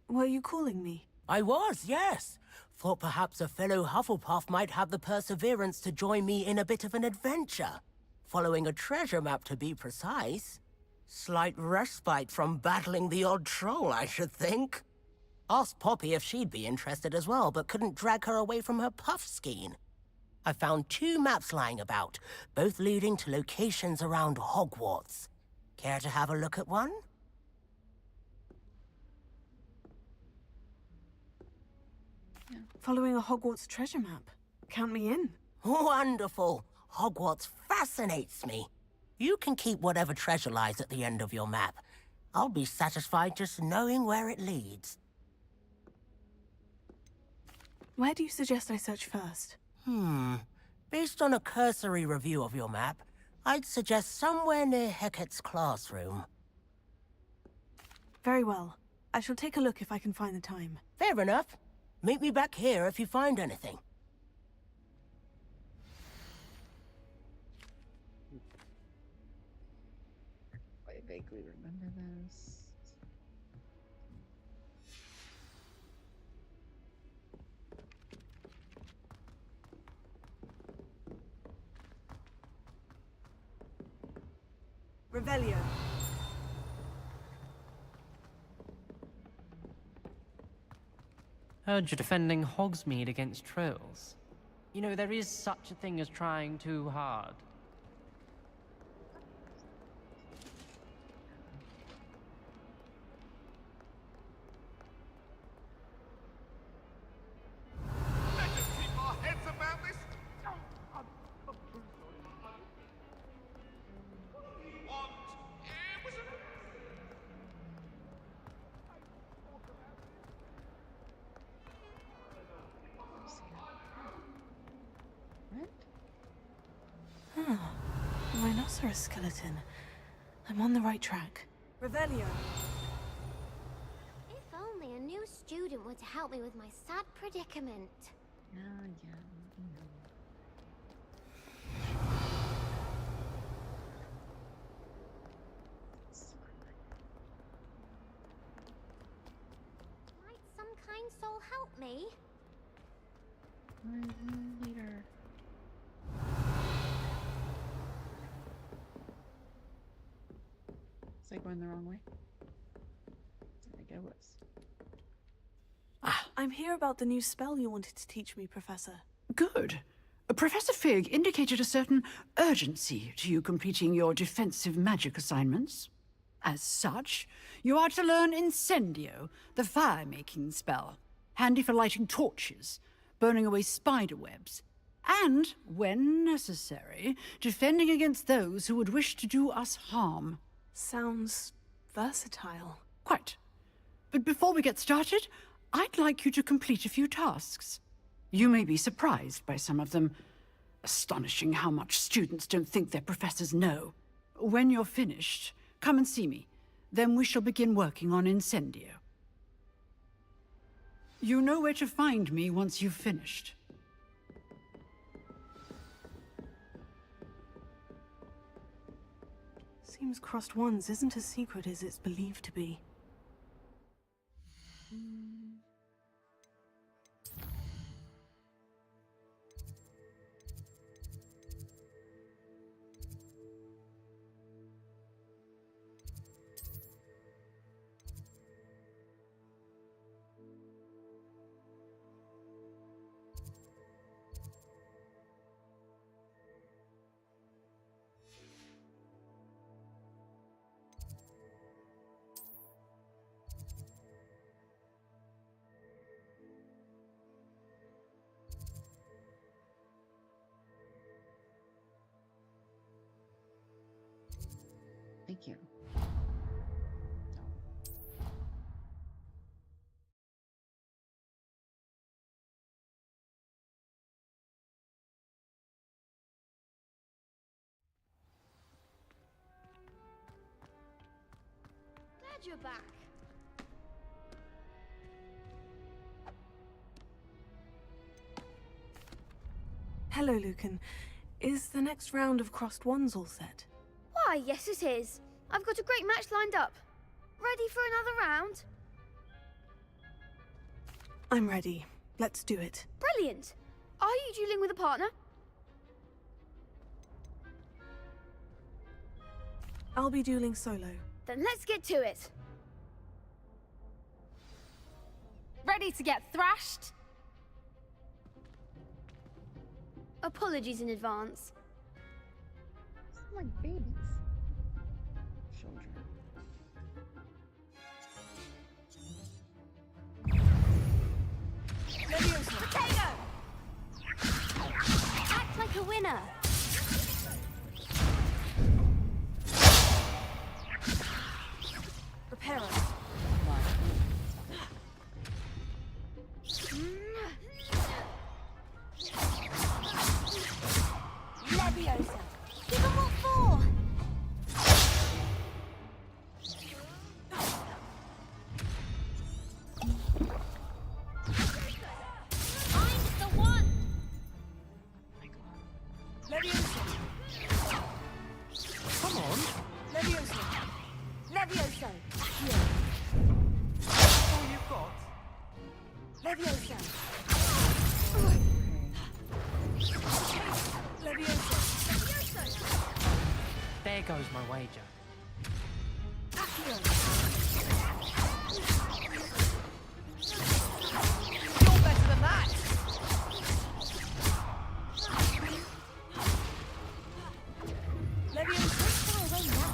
Were you calling me? I was, yes. Thought perhaps a fellow Hufflepuff might have the perseverance to join me in a bit of an adventure. Following a treasure map, to be precise. Slight respite from battling the odd troll, I should think. Asked Poppy if she'd be interested as well, but couldn't drag her away from her puff skein. I found 2 maps lying about, both leading to locations around Hogwarts. Care to have a look at one? Following a Hogwarts treasure map. Count me in. Wonderful. Hogwarts fascinates me. You can keep whatever treasure lies at the end of your map. I'll be satisfied just knowing where it leads. Where do you suggest I search first? Based on a cursory review of your map, I'd suggest somewhere near Hecat's classroom. Very well. I shall take a look if I can find the time. Fair enough. Meet me back here if you find anything. I vaguely remember this. Revelio. Heard you're defending Hogsmeade against trolls. You know, there is such a thing as trying too hard. Let us keep our heads about this. Rhinoceros skeleton. I'm on the right track. Revelio. If only a new student were to help me with my sad predicament. Might some kind soul help me? Later. Is that going the wrong way? There we go. Whoops. I'm here about the new spell you wanted to teach me, Professor. Good. Professor Fig indicated a certain urgency to you completing your defensive magic assignments. As such, you are to learn Incendio, the fire-making spell, handy for lighting torches, burning away spider webs, and, when necessary, defending against those who would wish to do us harm. Sounds versatile. Quite. But before we get started, I'd like you to complete a few tasks. You may be surprised by some of them. Astonishing how much students don't think their professors know. When you're finished, come and see me. Then we shall begin working on Incendio. You know where to find me once you've finished. Seems Crossed Wands isn't as secret as it's believed to be. Thank you. Glad you're back. Hello, Lucan. Is the next round of Crossed Wands all set? Why, yes it is. I've got a great match lined up. Ready for another round? I'm ready. Let's do it. Brilliant! Are you dueling with a partner? I'll be dueling solo. Then let's get to it. Ready to get thrashed? Apologies in advance. It's like babies. Children. Potato! Act like a winner. Prepare us. Leviosa. Give them what for? Find the one. Leviosa. Come on. Leviosa. Leviosa. That's all you've got? Leviosa. Leviosa. There goes my wager. You're better than that. Leviosa. Far away now.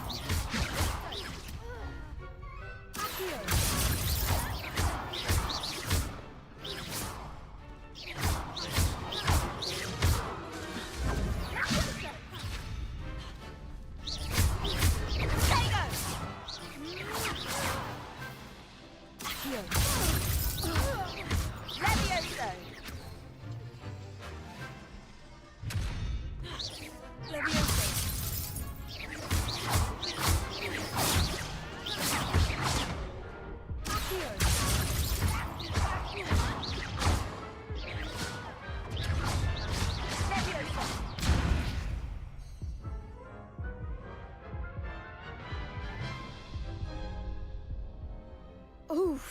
Oof.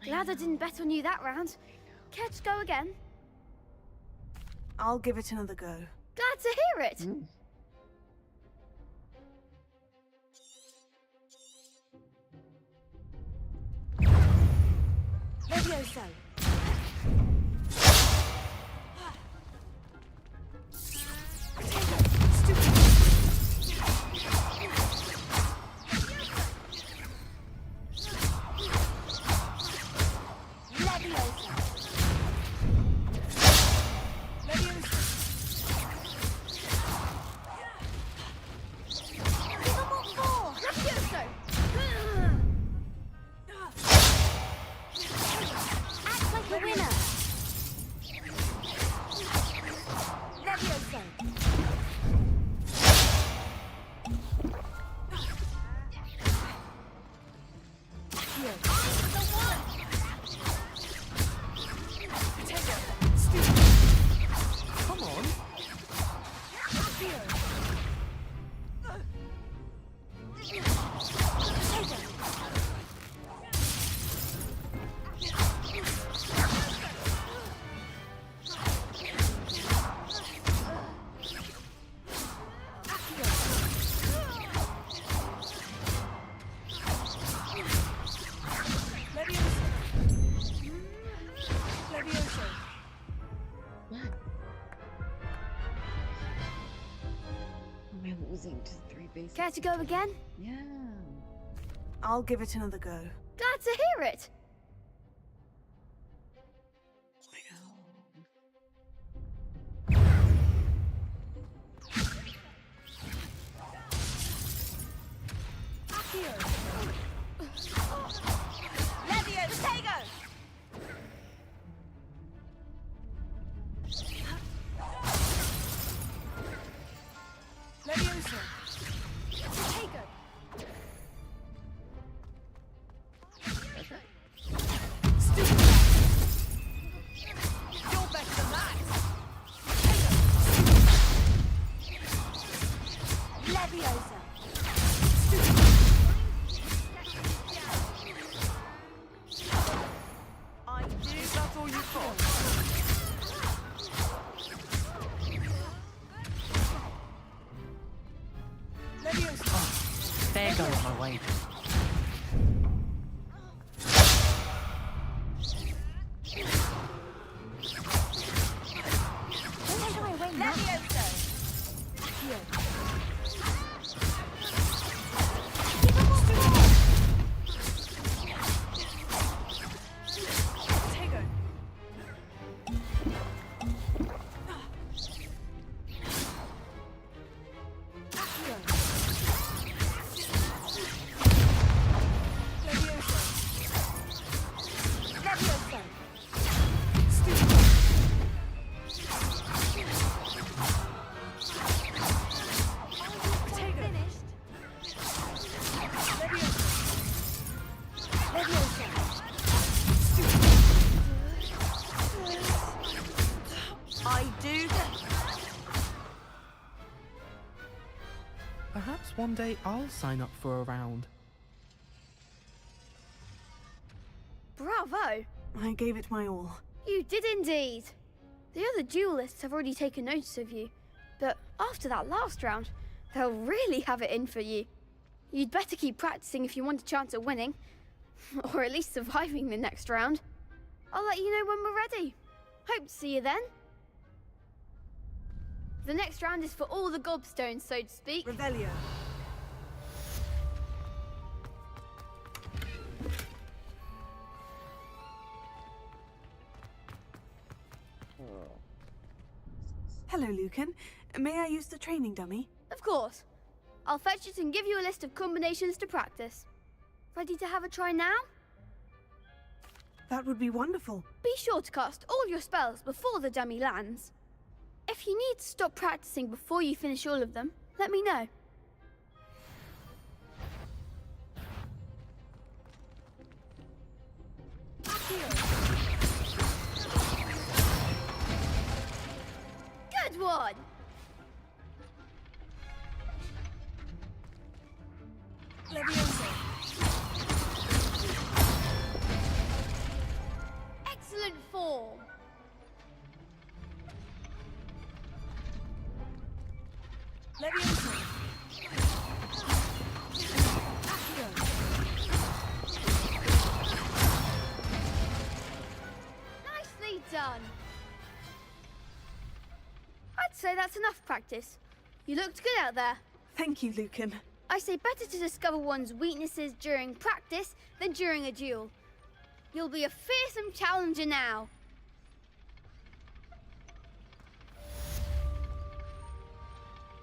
Glad I didn't bet on you that round. Care to go again? I'll give it another go. Glad to hear it. Leviosa. Care to go again? Yeah. I'll give it another go. Glad to hear it. I do There goes my wager. Perhaps one day I'll sign up for a round. Bravo! I gave it my all. You did indeed. The other duelists have already taken notice of you, but after that last round, they'll really have it in for you. You'd better keep practicing if you want a chance at winning, or at least surviving the next round. I'll let you know when we're ready. Hope to see you then. The next round is for all the gobstones, so to speak. Revelio. Hello, Lucan. May I use the training dummy? Of course. I'll fetch it and give you a list of combinations to practice. Ready to have a try now? That would be wonderful. Be sure to cast all your spells before the dummy lands. If you need to stop practicing before you finish all of them, let me know. Good one! Excellent form! Nicely done. I'd say that's enough practice. You looked good out there. Thank you, Lucan. I say better to discover one's weaknesses during practice than during a duel. You'll be a fearsome challenger now.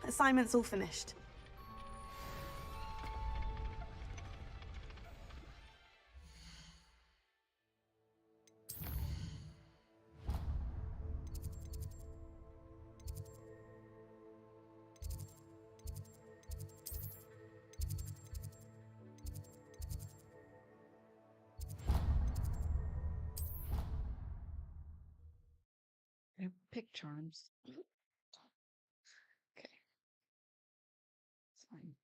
Assignment's all finished. Pick charms. Okay. It's fine.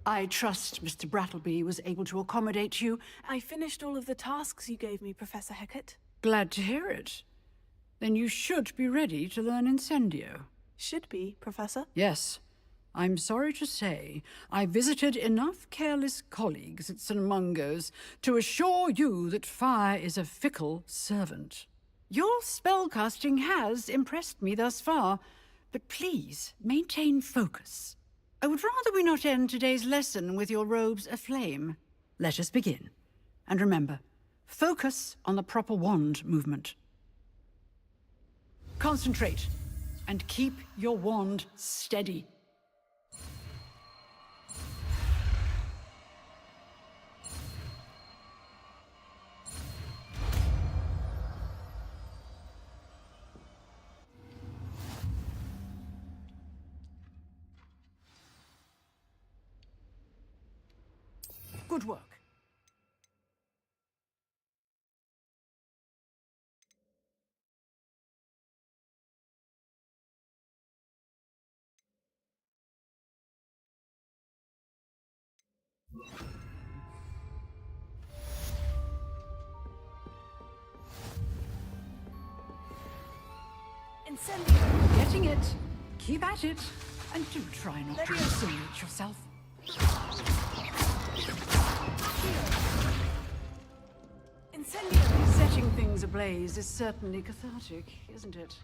I trust Mr. Brattleby was able to accommodate you. I finished all of the tasks you gave me, Professor Hecat. Glad to hear it. Then you should be ready to learn Incendio. Should be, Professor. Yes. I'm sorry to say, I visited enough careless colleagues at St. Mungo's to assure you that fire is a fickle servant. Your spellcasting has impressed me thus far, but please maintain focus. I would rather we not end today's lesson with your robes aflame. Let us begin. And remember, focus on the proper wand movement. Concentrate, and keep your wand steady. Good work. Incendio! Getting it. Keep at it. And do try not to incinerate yourself. Incendio! Setting things ablaze is certainly cathartic, isn't it?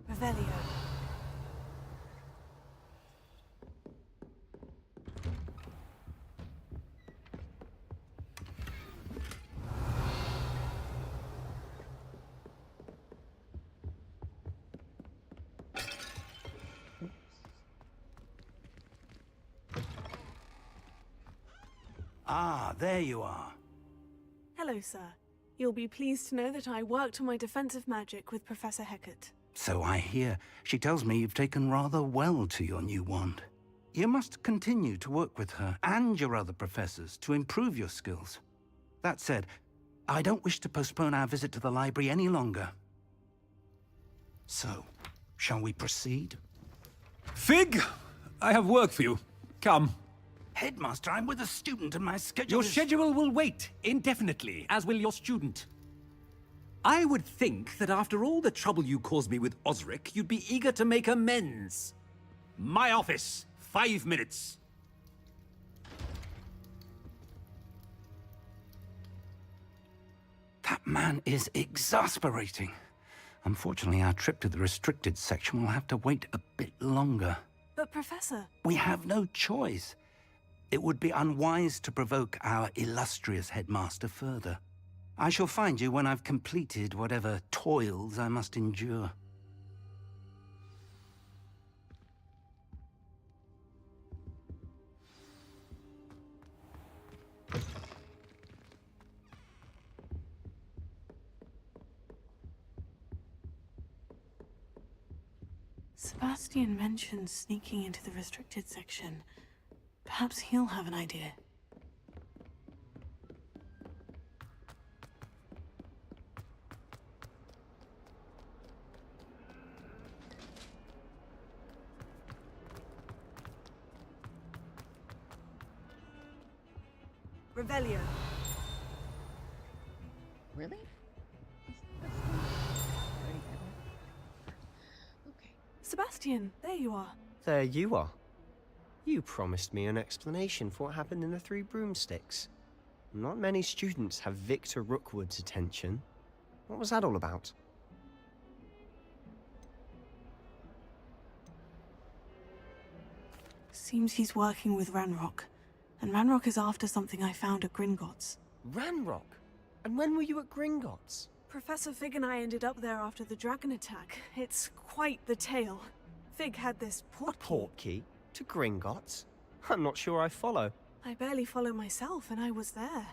Revelio. Ah, there you are. Hello, sir. You'll be pleased to know that I worked on my defensive magic with Professor Hecat. So I hear. She tells me you've taken rather well to your new wand. You must continue to work with her and your other professors to improve your skills. That said, I don't wish to postpone our visit to the library any longer. So, shall we proceed? Fig, I have work for you. Come. Headmaster, I'm with a student and my schedule Your is... schedule will wait indefinitely, as will your student. I would think that after all the trouble you caused me with Osric, you'd be eager to make amends. My office, 5 minutes. That man is exasperating. Unfortunately, our trip to the restricted section will have to wait a bit longer. But, Professor... We have no choice. It would be unwise to provoke our illustrious headmaster further. I shall find you when I've completed whatever toils I must endure. Sebastian mentioned sneaking into the restricted section. Perhaps he'll have an idea. Revelio. Really? Sebastian, there you are. There you are. You promised me an explanation for what happened in the Three Broomsticks. Not many students have Victor Rookwood's attention. What was that all about? Seems he's working with Ranrock. And Ranrock is after something I found at Gringotts. Ranrock? And when were you at Gringotts? Professor Fig and I ended up there after the dragon attack. It's quite the tale. Fig had this portkey to Gringotts? I'm not sure I follow. I barely follow myself, and I was there.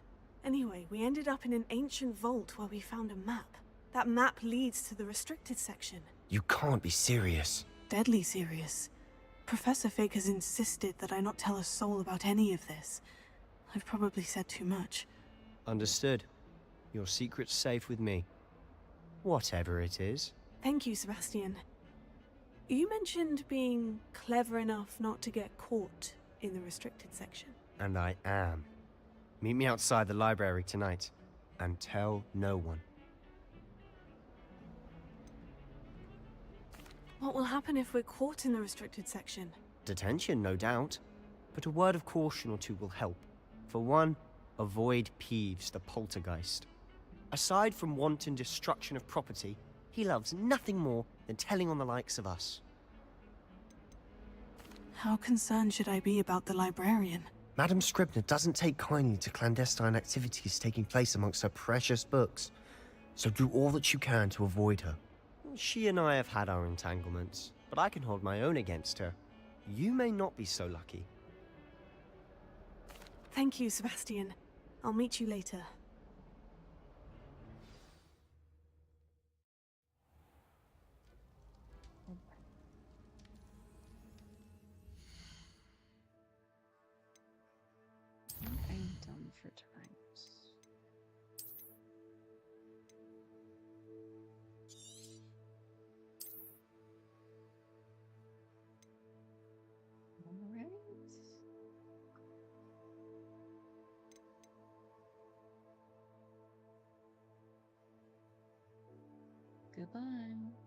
Anyway, we ended up in an ancient vault where we found a map. That map leads to the restricted section. You can't be serious. Deadly serious. Professor Fig has insisted that I not tell a soul about any of this. I've probably said too much. Understood. Your secret's safe with me. Whatever it is. Thank you, Sebastian. You mentioned being clever enough not to get caught in the restricted section. And I am. Meet me outside the library tonight. And tell no one. What will happen if we're caught in the restricted section? Detention, no doubt. But a word of caution or two will help. For one, avoid Peeves, the poltergeist. Aside from wanton destruction of property, he loves nothing more than telling on the likes of us. How concerned should I be about the librarian? Madame Scribner doesn't take kindly to clandestine activities taking place amongst her precious books, so do all that you can to avoid her. She and I have had our entanglements, but I can hold my own against her. You may not be so lucky. Thank you, Sebastian. I'll meet you later. I'm done for times. All right. Goodbye.